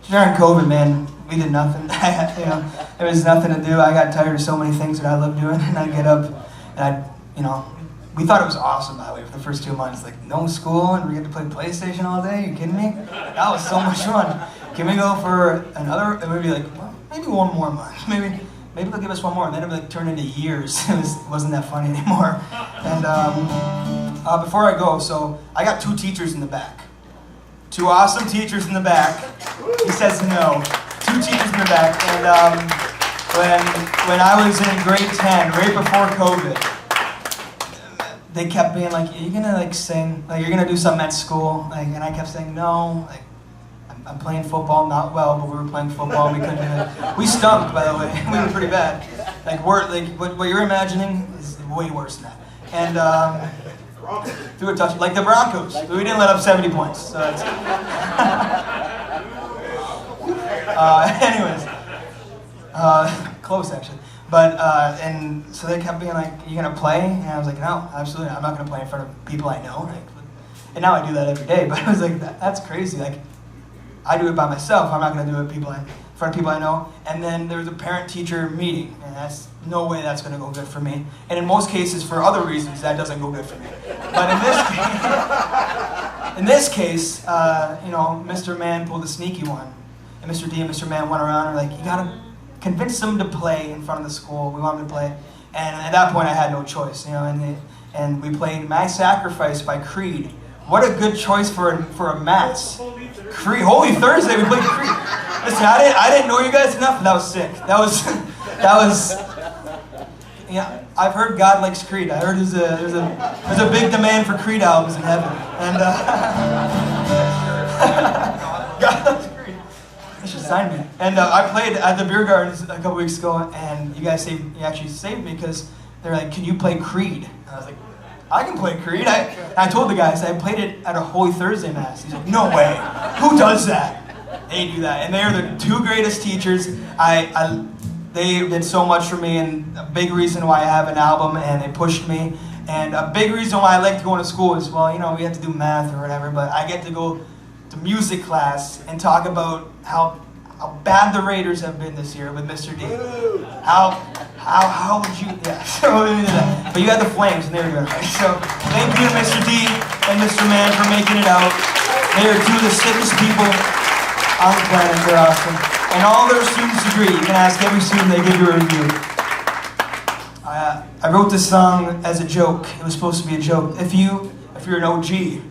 During COVID, man, we did nothing. There was nothing to do. I got tired of so many things that I love doing, and I'd get up, and we thought it was awesome, by the way, for the first 2 months. Like, no school, and we get to play PlayStation all day. Are you kidding me? That was so much fun. Can we go for another? And we'd be like, well, maybe one more month. Maybe they'll give us one more. And then it would like turn into years. It wasn't that funny anymore. And before I go, so I got 2 teachers in the back. 2 awesome teachers in the back. He says no. 2 teachers in the back. And when I was in grade 10, right before COVID, they kept being like, "Are you gonna like sing? Like, you're gonna do something at school?" Like, and I kept saying no. Like, I'm playing football, not well, but we were playing football. And we couldn't do it. We stunk, by the way. We were pretty bad. Like, what you're imagining is way worse than that. And threw a touch, like the Broncos. We didn't let up 70 points. So that's anyways, close actually. But and so they kept being like, "You gonna play?" And I was like, "No, absolutely. I'm not gonna play in front of people I know." Like, and now I do that every day. But I was like, "That's crazy." Like, I do it by myself. I'm not going to do it in front of people I know. And then there's a parent-teacher meeting, and that's no way that's going to go good for me. And in most cases, for other reasons, that doesn't go good for me. But in this case, Mr. Man pulled a sneaky one, and Mr. D and Mr. Man went around and were like, "You got to convince them to play in front of the school. We want them to play." And at that point, I had no choice, and we played "My Sacrifice" by Creed. What a good choice for a mass. Creed, Holy Thursday, we played Creed. Listen, I didn't know you guys enough, and that was sick. That was Yeah, I've heard God likes Creed. I heard there's a big demand for Creed albums in heaven, and God loves Creed. They should sign me. And I played at the Beer Gardens a couple weeks ago, and you actually saved me because they're like, "Can you play Creed?" And I was like, "I can play Creed." I told the guys I played it at a Holy Thursday Mass. He's like, "No way, who does that?" They do that, and they are the two greatest teachers. They did so much for me, and a big reason why I have an album, and they pushed me. And a big reason why I like to go to school is, well, you know, we have to do math or whatever, but I get to go to music class and talk about how bad the Raiders have been this year with Mr. D. How would you, yeah, so, but you had the Flames, and they were good, right? So, thank you to Mr. D and Mr. Man for making it out. They are two of the sickest people on the planet. They're awesome. And all their students agree. You can ask every student, they give you a review. I wrote this song as a joke. It was supposed to be a joke. If you're an OG, you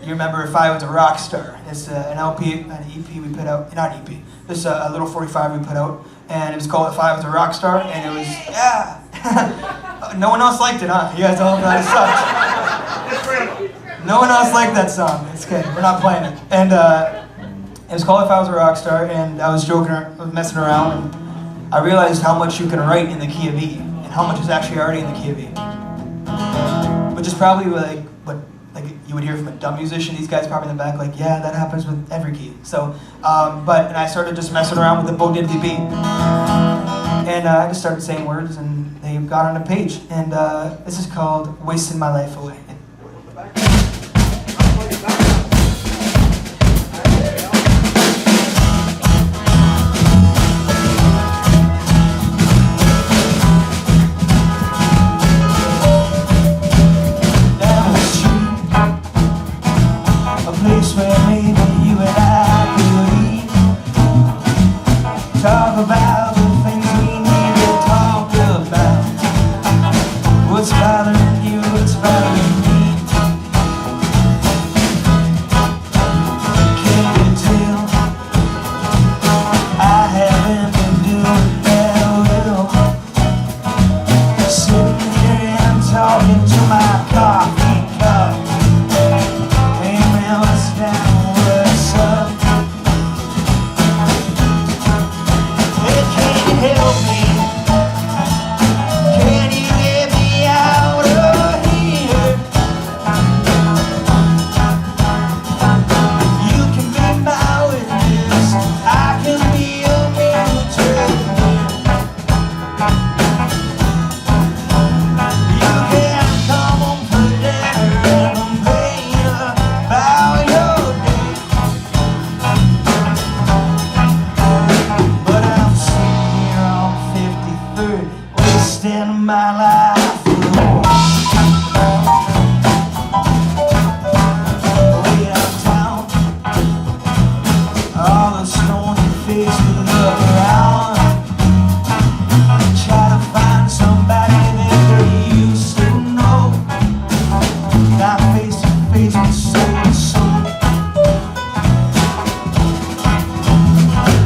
remember If I Was a Rock Star. It's an LP, an EP we put out, not EP. This is a little 45 we put out, and it was called If I Was a Rock Star, and it was, yeah. No one else liked it, huh? You guys all thought it sucked. No one else liked that song. It's good. We're not playing it. And it was called If I Was a Rock Star, and I was joking, I was messing around, and I realized how much you can write in the key of E, and how much is actually already in the key of E. Which is probably like what you would hear from a dumb musician. These guys probably in the back like, yeah, that happens with every key. So, and I started just messing around with the Bo Diddley beat. And I just started saying words, and they got on a page. And this is called Wasting My Life Away. Where maybe you and I could eat. Talk about the things we need to talk about. What's bothering you, what's bothering me? Can you tell I haven't been doing that well? Sitting here and I'm talking to my coffee cup. My life way downtown, all the stony face would look around, try to find somebody that they used to know, not face to face but soul to soul.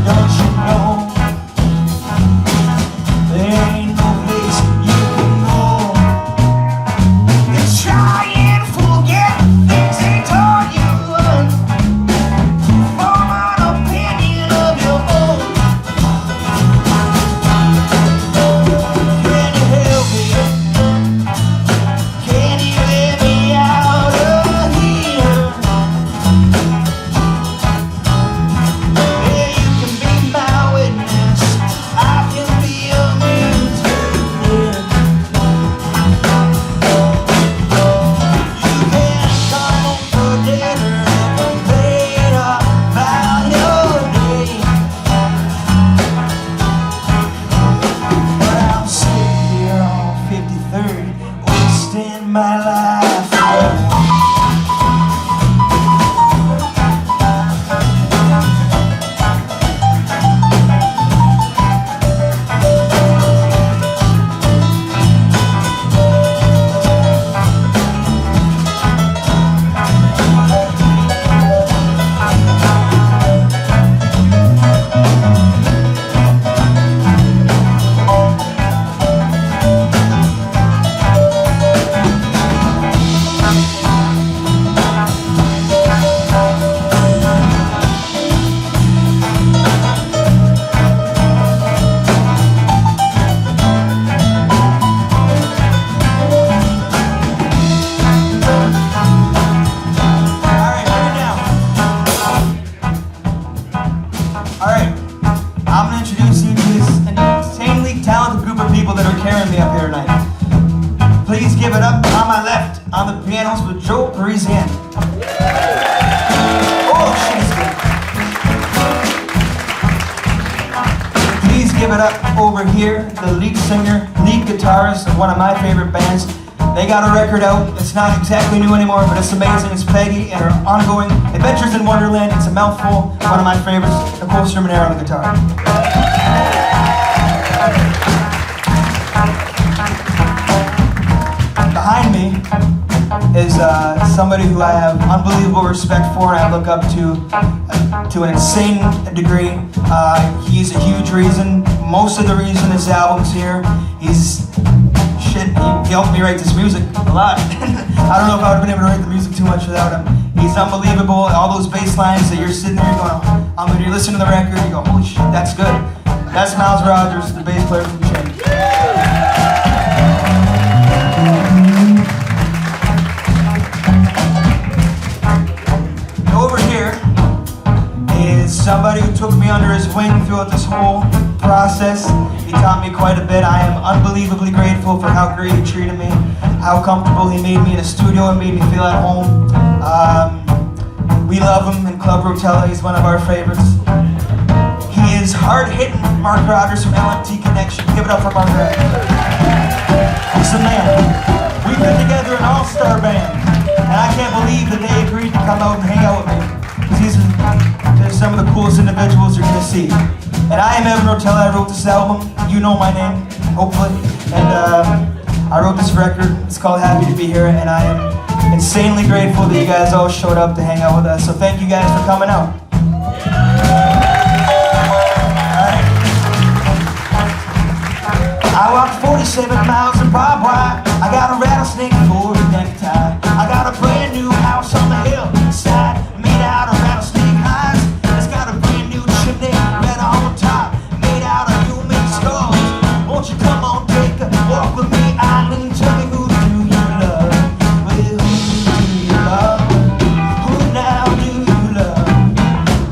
Don't you know there ain't no place you can go people that are carrying me up here tonight. Please give it up on my left, on the pianos with Joe Parisien. Oh, she's good. Please give it up over here, the lead singer, lead guitarist of one of my favorite bands. They got a record out. It's not exactly new anymore, but it's amazing. It's Peggy and her ongoing Adventures in Wonderland. It's a mouthful. One of my favorites, Nicole Cerminara on the guitar. Behind me is somebody who I have unbelievable respect for and I look up to an insane degree. He's a huge reason, most of the reason this album's here. He helped me write this music a lot. I don't know if I would have been able to write the music too much without him. He's unbelievable. All those bass lines that you're sitting there going, when you're listening to the record, you go, holy shit, that's good. That's Myles Rogers, the bass player from Chin. Over here is somebody who took me under his wing throughout this whole process. He taught me quite a bit. I am unbelievably grateful for how great he treated me, how comfortable he made me in the studio and made me feel at home. We love him in Club Rotella. He's one of our favorites. He is hard-hitting Mark Rogers from LMT Connection. Give it up for Mark Rogers. He's the man. We put together an all-star band, and I can't believe that they agreed to come out and hang out with me. They're some of the coolest individuals you're going to see. And I am Rotella. I wrote this album. You know my name, hopefully. And I wrote this record. It's called Happy to Be Here. And I am insanely grateful that you guys all showed up to hang out with us. So thank you guys for coming out. Alright. I walked 47 miles in barbed wire. I got a rattlesnake for a necktie. I got a brand new house on the hillside made out of rattlesnake hides. It's got a brand new chimney right on top, made out of human skulls. Won't you come on, take a walk with me, Eileen? Tell me, who do you love? Well, who do you love? Who now do you love?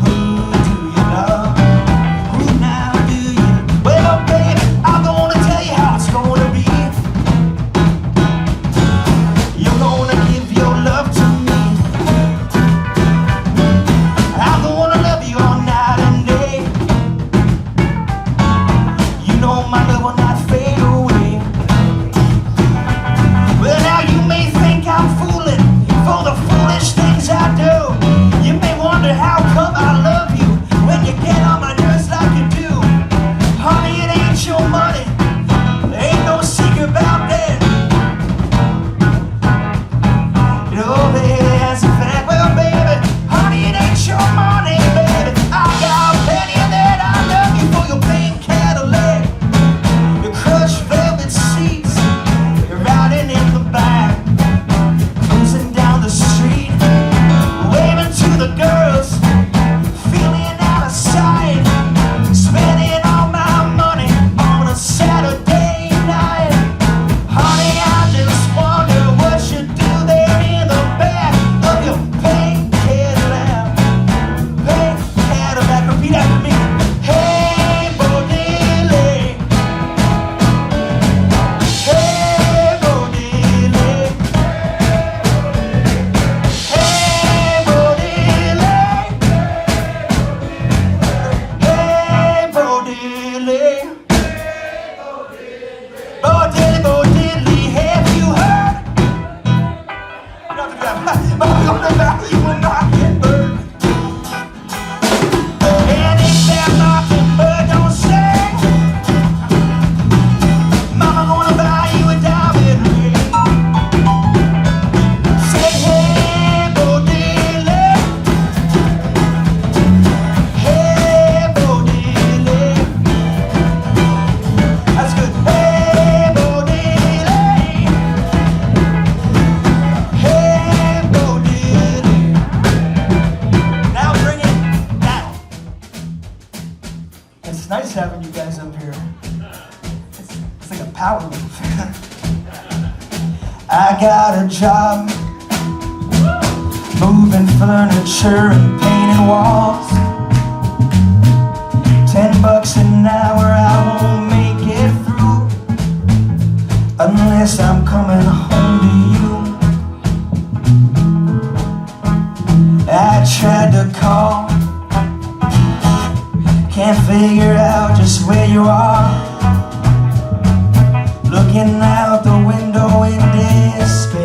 Who do you love? Who now do you? Well, baby, I'm gonna tell you how it's gonna be. You're gonna give your love to me. I'm gonna love you all night and day. You know my love will not fade away. Well, now you may think I'm fooling for the foolish things I do. You may wonder how come I love you when you get on my nerves like you do. Honey, it ain't your money. There ain't no secret about that. You know, baby, that's a fact. Well, baby, honey, it ain't your money, baby. I got plenty of that. I love you for your pink Cadillac, your crushed velvet seats, you're riding in the back, cruising down the street, waving to the girls, feeling out of sight, spending all my money on a Saturday night. Honey, I just wonder what you do there in the back of your pink Cadillac. Pink Cadillac, repeat after me. Hey, Bo Dilly. Hey, Bo Dilly. Hey, Bo Dilly. Hey, Bo Dilly. Bo Dilly, Bo Dilly, have you heard? I'm gonna marry you and not get burned. And if that mockingbird don't sing, Mama gonna buy you a diamond ring. Say, hey, Bo Dilly. Hey, Bo Dilly. That's good. Hey, Bo Dilly. Hey, Bo Dilly. Now bring it down. It's nice having you guys up here. It's like a power move. I got a job moving furniture and painting walls. $10 an hour, I won't make it through. you are, looking out the window in despair.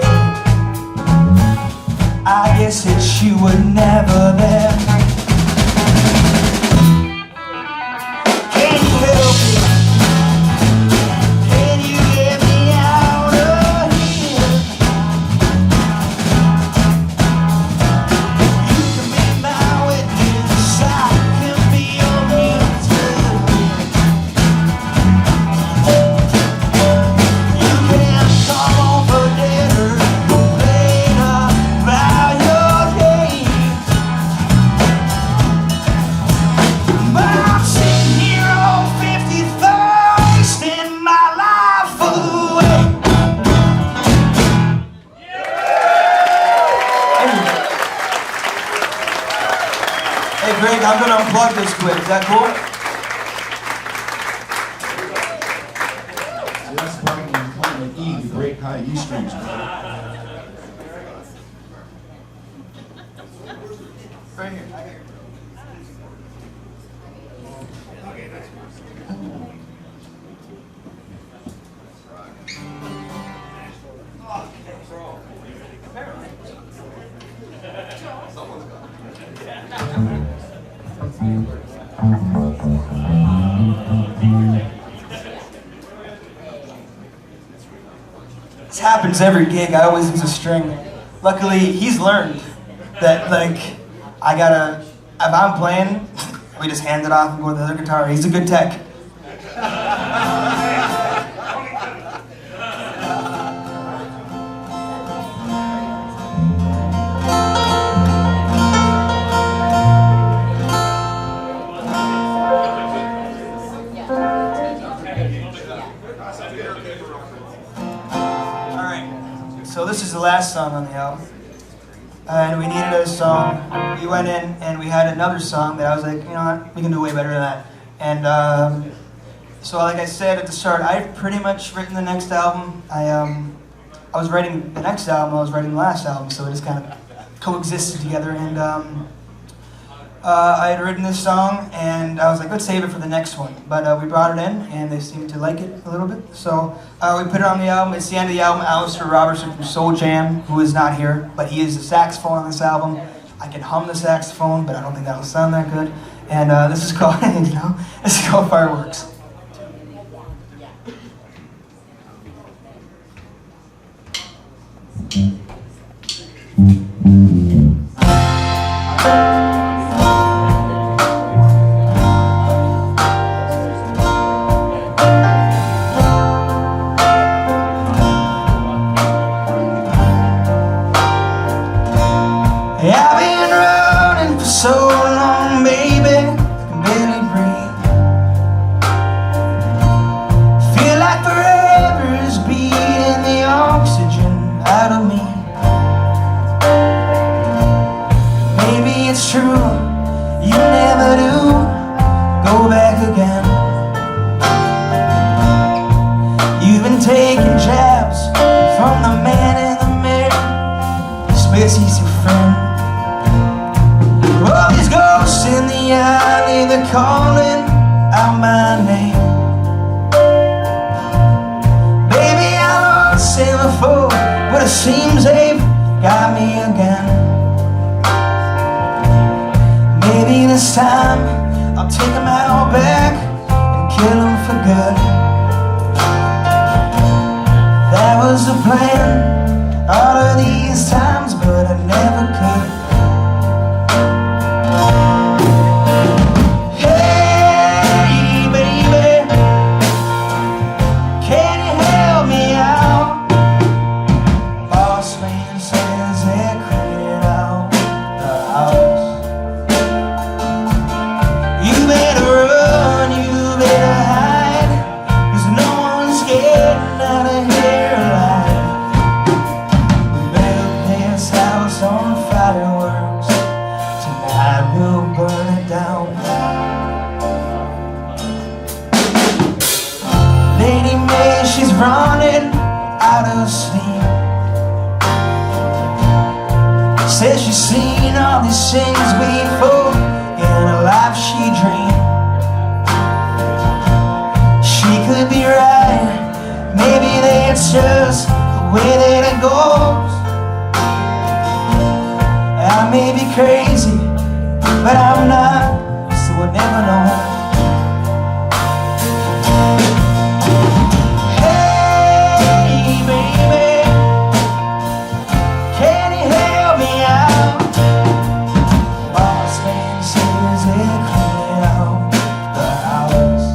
I guess that you were never there. Can you help me? Can you get me out of here? You can be my witness, I can be your muse. You can come on for dinner later about your day. But I'm sitting here on 53rd, wasting my life away. Hey Greg, I'm gonna unplug this quick. Is that cool? So that's the part when you come and E, you break high E strings. Right here. This happens every gig. I always use a string. Luckily, he's learned that, like, I gotta, if I'm playing, we just hand it off and go with the other guitar. He's a good tech. So this is the last song on the album, and we needed a song. We went in and we had another song that I was like, you know what, we can do way better than that. And so, like I said at the start, I've pretty much written the next album. I was writing the next album, I was writing the last album, so it just kind of coexisted together. And I had written this song, and I was like, let's save it for the next one. But we brought it in, and they seemed to like it a little bit. So we put it on the album. It's the end of the album. Alistair Robertson from Soul Jam, who is not here, but he is the saxophone on this album. I can hum the saxophone, but I don't think that'll sound that good. And this is called, you know, this is called Fireworks. I've been running for so long, baby, I can barely breathe. Feel like forever is beating the oxygen out of me. Maybe it's true, you never do go back again. You've been taking jabs from the man in the mirror. Swears he's your friend. All these ghosts in the alley, they're calling out my name. Baby, I lost it before, but it seems they've got me again. Maybe this time I'll take them out back and kill them for good. That was the plan all of these times, but I never could. Hey, baby, can you help me out? Boss man says they're cleaning out the house. You better run, you better hide, 'cause no one's getting out of here alive. We better pay this house on fireworks. Tonight we'll burn it down. Lady May, she's running out of steam. Says she's seen all these things before in a life she dreamed. it's just the way that it goes. I may be crazy, but I'm not, so we'll never know. Hey baby, can you help me out? Boss man says they're cleaning out the house.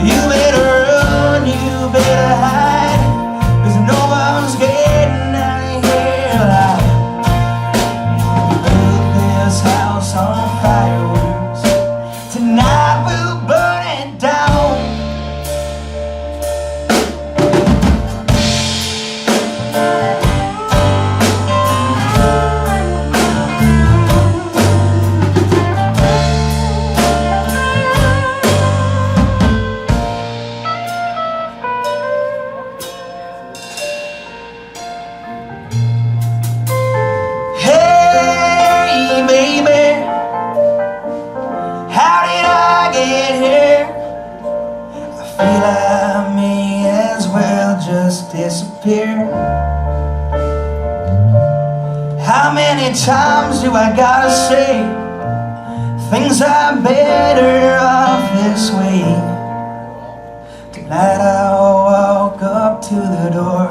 You better run, you better hide, 'cause no one's getting out of here alive. Build this house on fireworks, tonight we'll burn it down. Hey baby, how did I get here? I feel I may as well just disappear. How many times do I gotta say things are better off this way? Tonight I'll walk up to the door,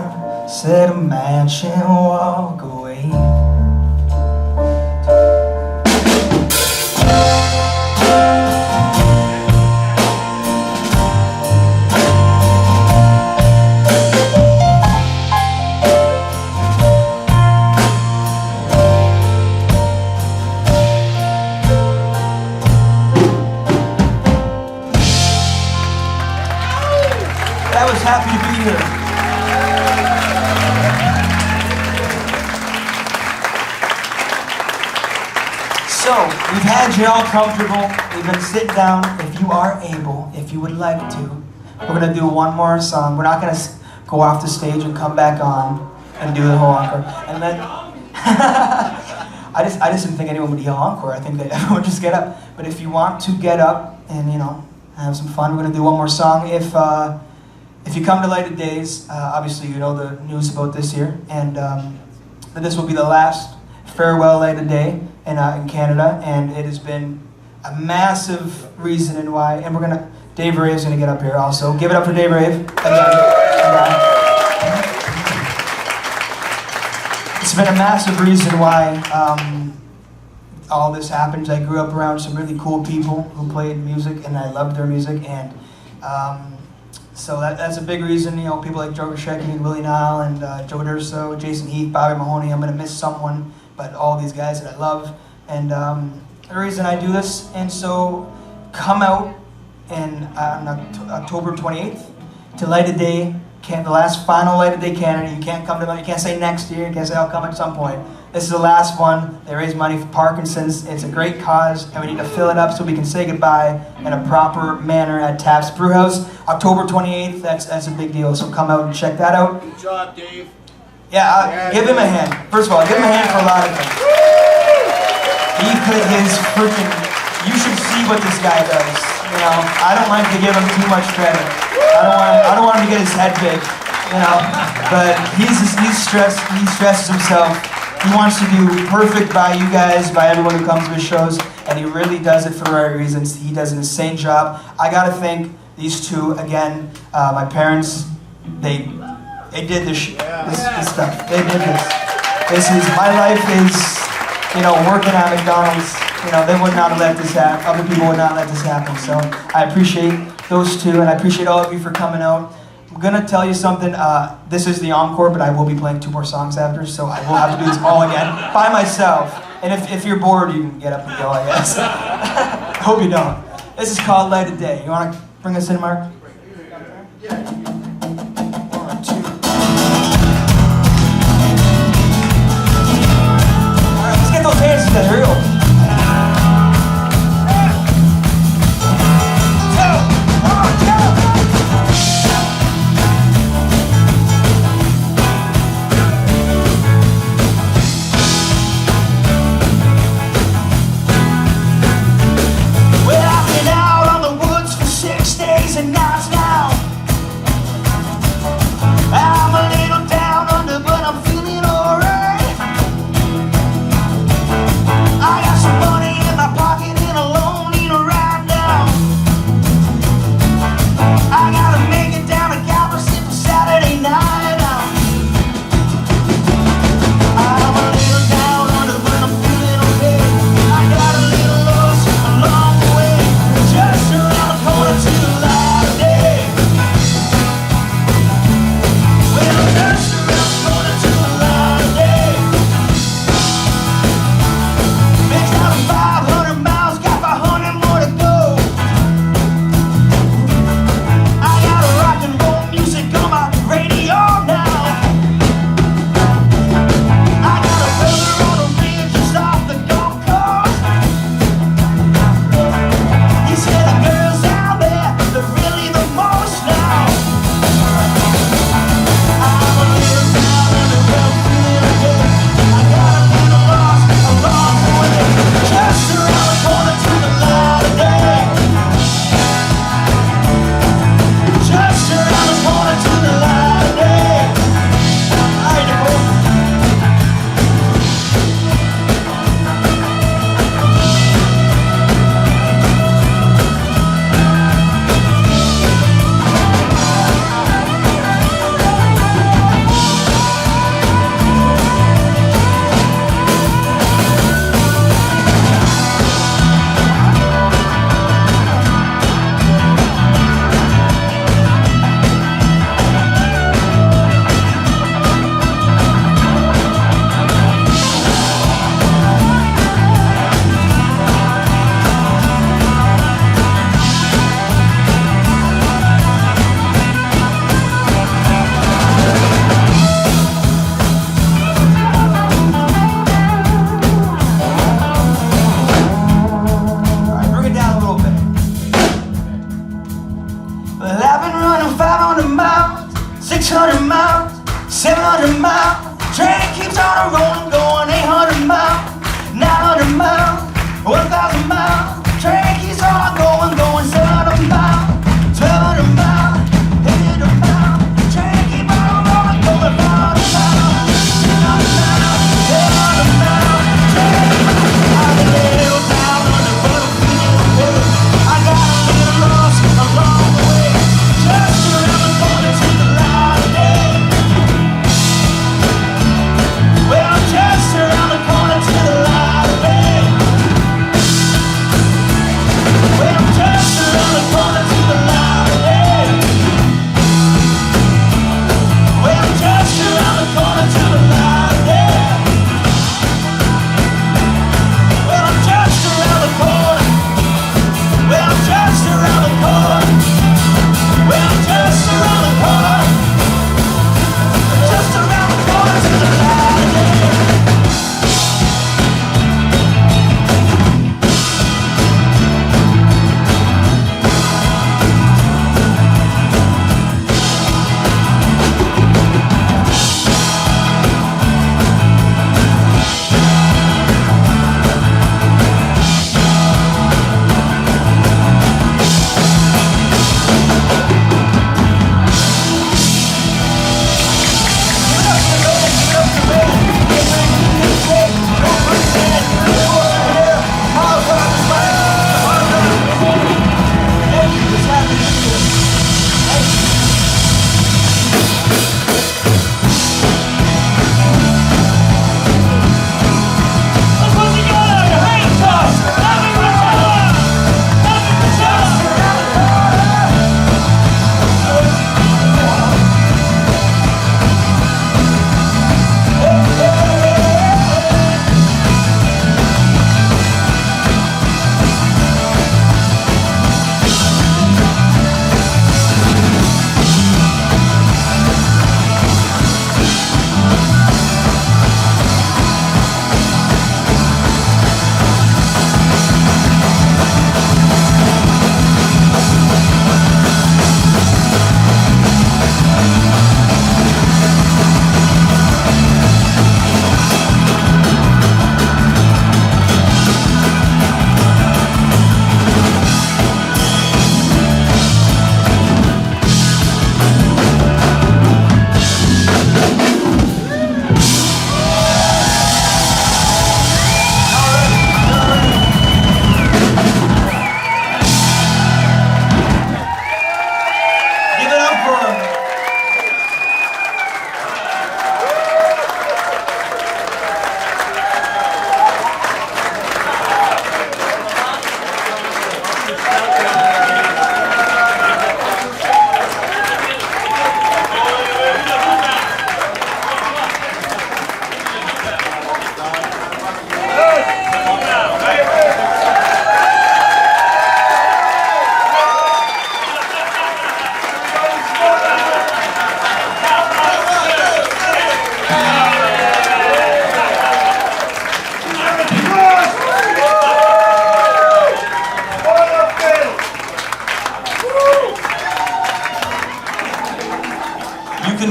set a match and walk away. I was happy to be here. So, we've had you all comfortable. We've been sitting down. If you are able, if you would like to, we're going to do one more song. We're not going to go off the stage and come back on and do the whole encore. And then, I just didn't think anyone would yell encore. I think that everyone would just get up. But if you want to get up and, have some fun, we're going to do one more song. If you come to Lighted Days, obviously you know the news about this year, and that this will be the last farewell Lighted Day in Canada, and it has been a massive reason and why. And Dave Rave's gonna get up here also. Give it up for Dave Rave again. It's been a massive reason why all this happens. I grew up around some really cool people who played music, and I loved their music, and so that's a big reason. People like Joe Gashecki and Willie Nile and Joe Durso, Jason Heath, Bobby Mahoney. I'm gonna miss someone, but all these guys that I love, and the reason I do this. And so, come out on October 28th to Lighted Day, the last final Lighted Day Canada. You can't come to you can't say next year. You can't say I'll come at some point. This is the last one. They raise money for Parkinson's. It's a great cause, and we need to fill it up so we can say goodbye in a proper manner at Taft's Brewhouse. October 28th, that's a big deal, so come out and check that out. Good job, Dave. Yeah, give him a hand. First of all, give him a hand for a lot of things. He put his freaking, you should see what this guy does. I don't like to give him too much credit. I don't want him to get his head big, but he stresses himself. He wants to do perfect by you guys, by everyone who comes to his shows, and he really does it for the right reasons. He does an insane job. I gotta thank these two again. My parents, they did this stuff. They did this. My life is, working at McDonald's. They would not have let this happen. Other people would not let this happen. So I appreciate those two, and I appreciate all of you for coming out. I'm gonna tell you something. This is the encore, but I will be playing 2 more songs after, so I will have to do this all again by myself. And if you're bored, you can get up and go, I guess. Hope you don't. This is called Lighted Day. You wanna bring us in, Mark? Yeah. 1, 2. All right, let's get those hands together. Here we go. 500 miles, 600 miles, 700 miles. Train keeps on rolling, going 800 miles, 900 miles, 1,000 miles. Train keeps on going, going 700 miles, 1,200 miles, 800 miles. Train keeps on rolling, going 500 miles, 600 miles, 700 miles. Train I live down on the battlefield. I got a little lost along the way, just around the corner to the light of day. Well, just around the corner to the light of day. Well, just around the corner to the light of day. Well, just around the corner to the light of day. Well, just around the corner. Well, just around the corner. Well, just around the corner. Just around the corner to the light of day.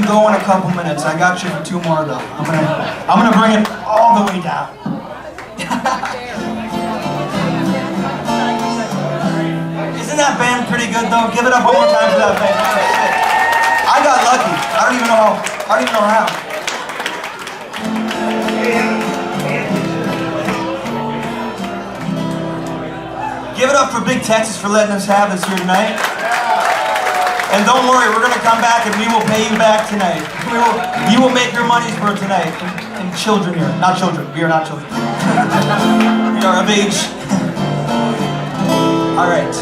Go in a couple minutes. I got you for 2 more though. I'm gonna bring it all the way down. Isn't that band pretty good though? Give it up one more time for that band. I got lucky. I don't even know how. Give it up for Big Texas for letting us have this here tonight. And don't worry, we're going to come back and we will pay you back tonight. You will make your money's worth tonight. And children here. Not children. We are not children. We are of age. Alright.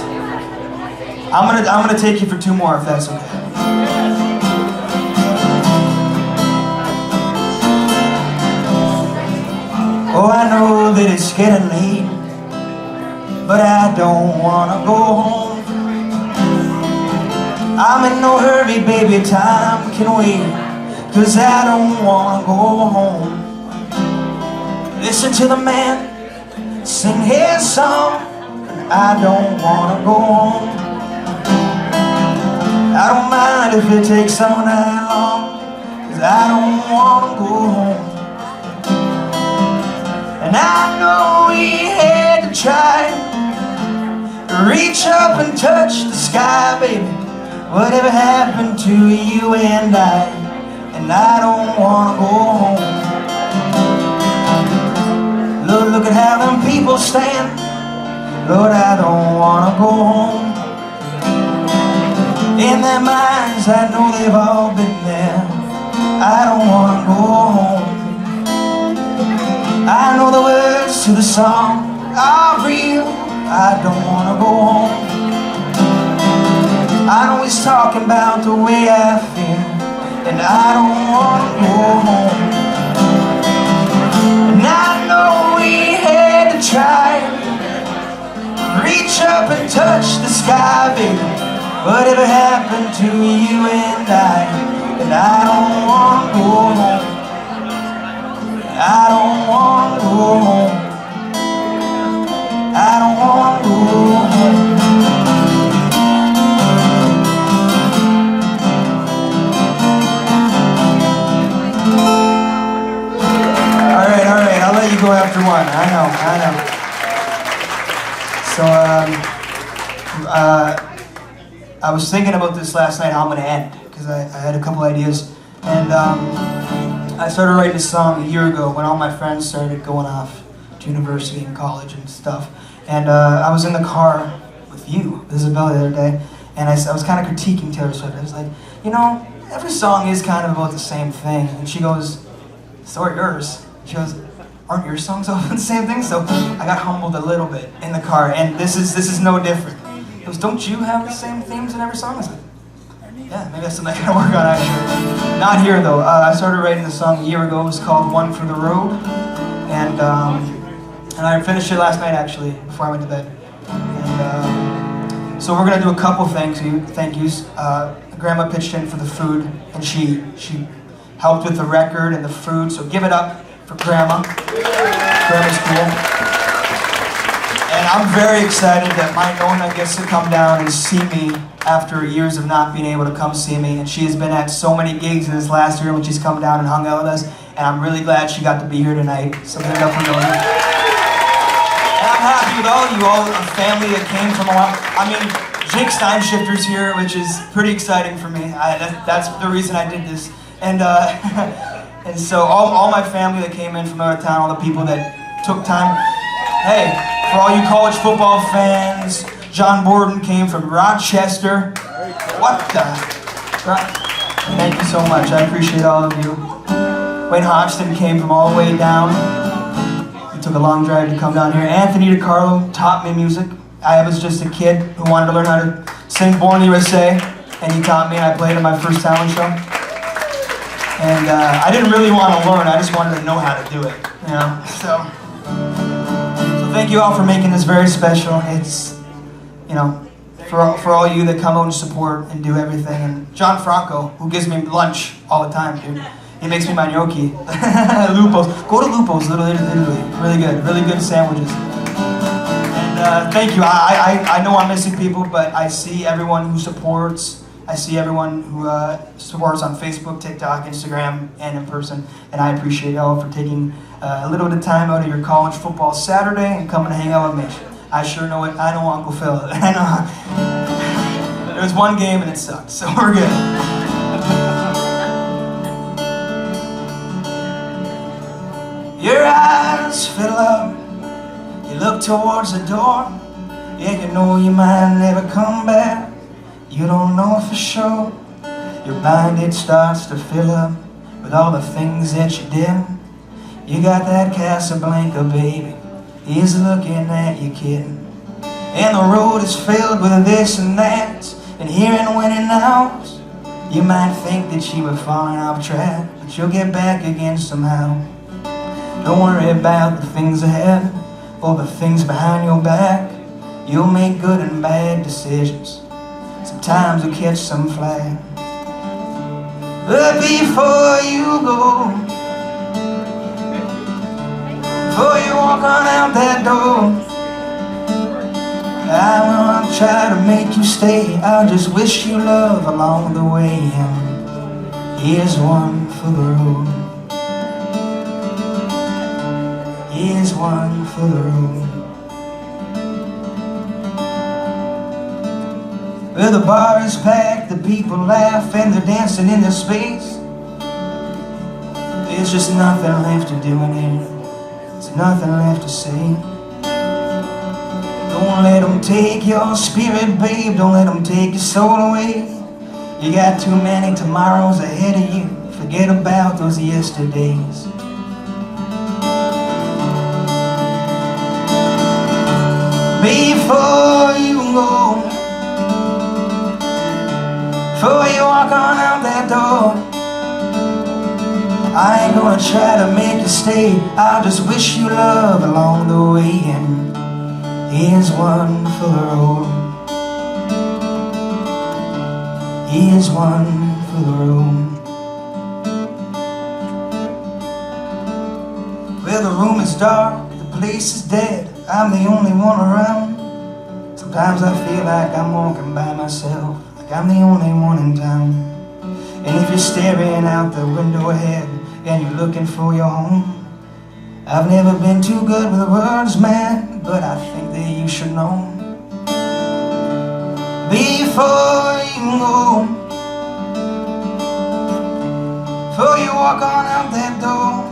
I'm gonna take you for 2 more if that's okay. Oh, I know that it's getting late, but I don't wanna go home. I'm in no hurry, baby, time can wait, 'cause I don't wanna go home. Listen to the man sing his song, I don't wanna go home. I don't mind if it takes all night long, 'cause I don't wanna go home. And I know we had to try to reach up and touch the sky, baby. Whatever happened to you and I don't wanna go home. Look at how them people stand. Lord, I don't wanna go home. In their minds, I know they've all been there. I don't wanna go home. I know the words to the song are real. I don't wanna go home. I know he's talking about the way I feel, and I don't wanna go home. And I know we had to try, reach up and touch the sky, baby. Whatever happened to you and I don't wanna go home. I don't wanna go home. I don't wanna go home. All right, I'll let you go after one. I know. So, I was thinking about this last night, how I'm gonna end, because I had a couple ideas. And I started writing a song a year ago when all my friends started going off to university and college and stuff. And I was in the car with you, Isabella, the other day, and I was kind of critiquing Taylor Swift. I was like, you know, every song is kind of about the same thing. And she goes, so are yours. She goes, aren't your songs all the same thing? So I got humbled a little bit in the car, and this is no different. He goes, don't you have the same themes in every song? I was like, yeah, maybe that's something I gotta work on actually. Not here though. I started writing the song a year ago. It was called One for the Road, and I finished it last night actually before I went to bed. And so we're gonna do a couple thank yous. Grandma pitched in for the food, and she helped with the record and the food. So give it up for Grandma. Grandma's cool. And I'm very excited that my Nona gets to come down and see me after years of not being able to come see me. And she has been at so many gigs in this last year when she's come down and hung out with us. And I'm really glad she got to be here tonight. So give it up for Nona. And I'm happy with all you, all a family that came from a lot. I mean, Jake Steinshifter's here, which is pretty exciting for me. That's the reason I did this. And and so all my family that came in from out of town, all the people that took time. Hey, for all you college football fans, John Borden came from Rochester. What the? Thank you so much. I appreciate all of you. Wayne Hodgson came from all the way down. He took a long drive to come down here. Anthony DiCarlo taught me music. I was just a kid who wanted to learn how to sing Born USA, and he taught me, and I played in my first talent show. And I didn't really want to learn, I just wanted to know how to do it, you know? So thank you all for making this very special. It's, you know, for all you that come out and support and do everything. And John Franco, who gives me lunch all the time, dude. He makes me my gnocchi. Lupo's. Go to Lupo's, Little Italy. Really good sandwiches. And thank you. I know I'm missing people, but I see everyone who supports. I see everyone who supports on Facebook, TikTok, Instagram, and in person. And I appreciate y'all for taking a little bit of time out of your college football Saturday and coming to hang out with me. I sure know it. I know Uncle Phil. I know. There was one game and it sucked, so we're good. Your eyes fill up. You look towards the door. Yeah, you know you might never come back. You don't know for sure. Your mind, it starts to fill up with all the things that you did. You got that Casablanca, baby. He's looking at you, kid. And the road is filled with this and that, and here and winning out. You might think that you were falling off track, but you'll get back again somehow. Don't worry about the things ahead or the things behind your back. You'll make good and bad decisions. Sometimes you'll catch some flack. But before you go, before you walk on out that door, I I won't try to make you stay. I'll just wish you love along the way. And here's one for the road. Here's one for the road. Well, the bar is packed, the people laugh, and they're dancing in their space. There's just nothing left to do in here. There's nothing left to say. Don't let them take your spirit, babe. Don't let them take your soul away. You got too many tomorrows ahead of you. Forget about those yesterdays. Before you go, before you walk on out that door, I ain't gonna try to make you stay. I'll just wish you love along the way. And here's one for the road. Here's one for the road. Well, the room is dark, the place is dead. I'm the only one around. Sometimes I feel like I'm walking by myself, like I'm the only one in town. And if you're staring out the window ahead and you're looking for your home, I've never been too good with words, man, but I think that you should know. Before you go, before you walk on out that door,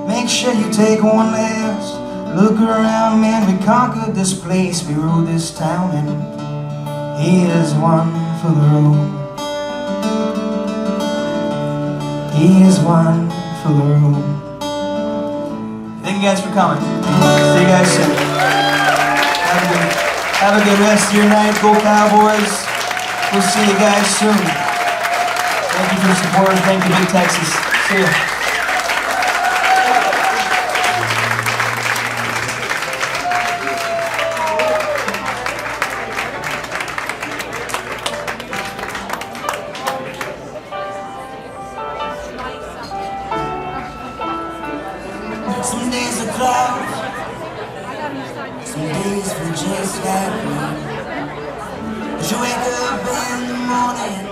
make sure you take one last look around, man. We conquered this place, we ruled this town, and here's one for the road. Here's one for the road. Thank you guys for coming. See you guys soon. Have a good rest of your night. Go Cowboys. We'll see you guys soon. Thank you for the support. Thank you, Big Texas. See ya. Some days are clouds, some days feel just like me. As you wake up in the morning,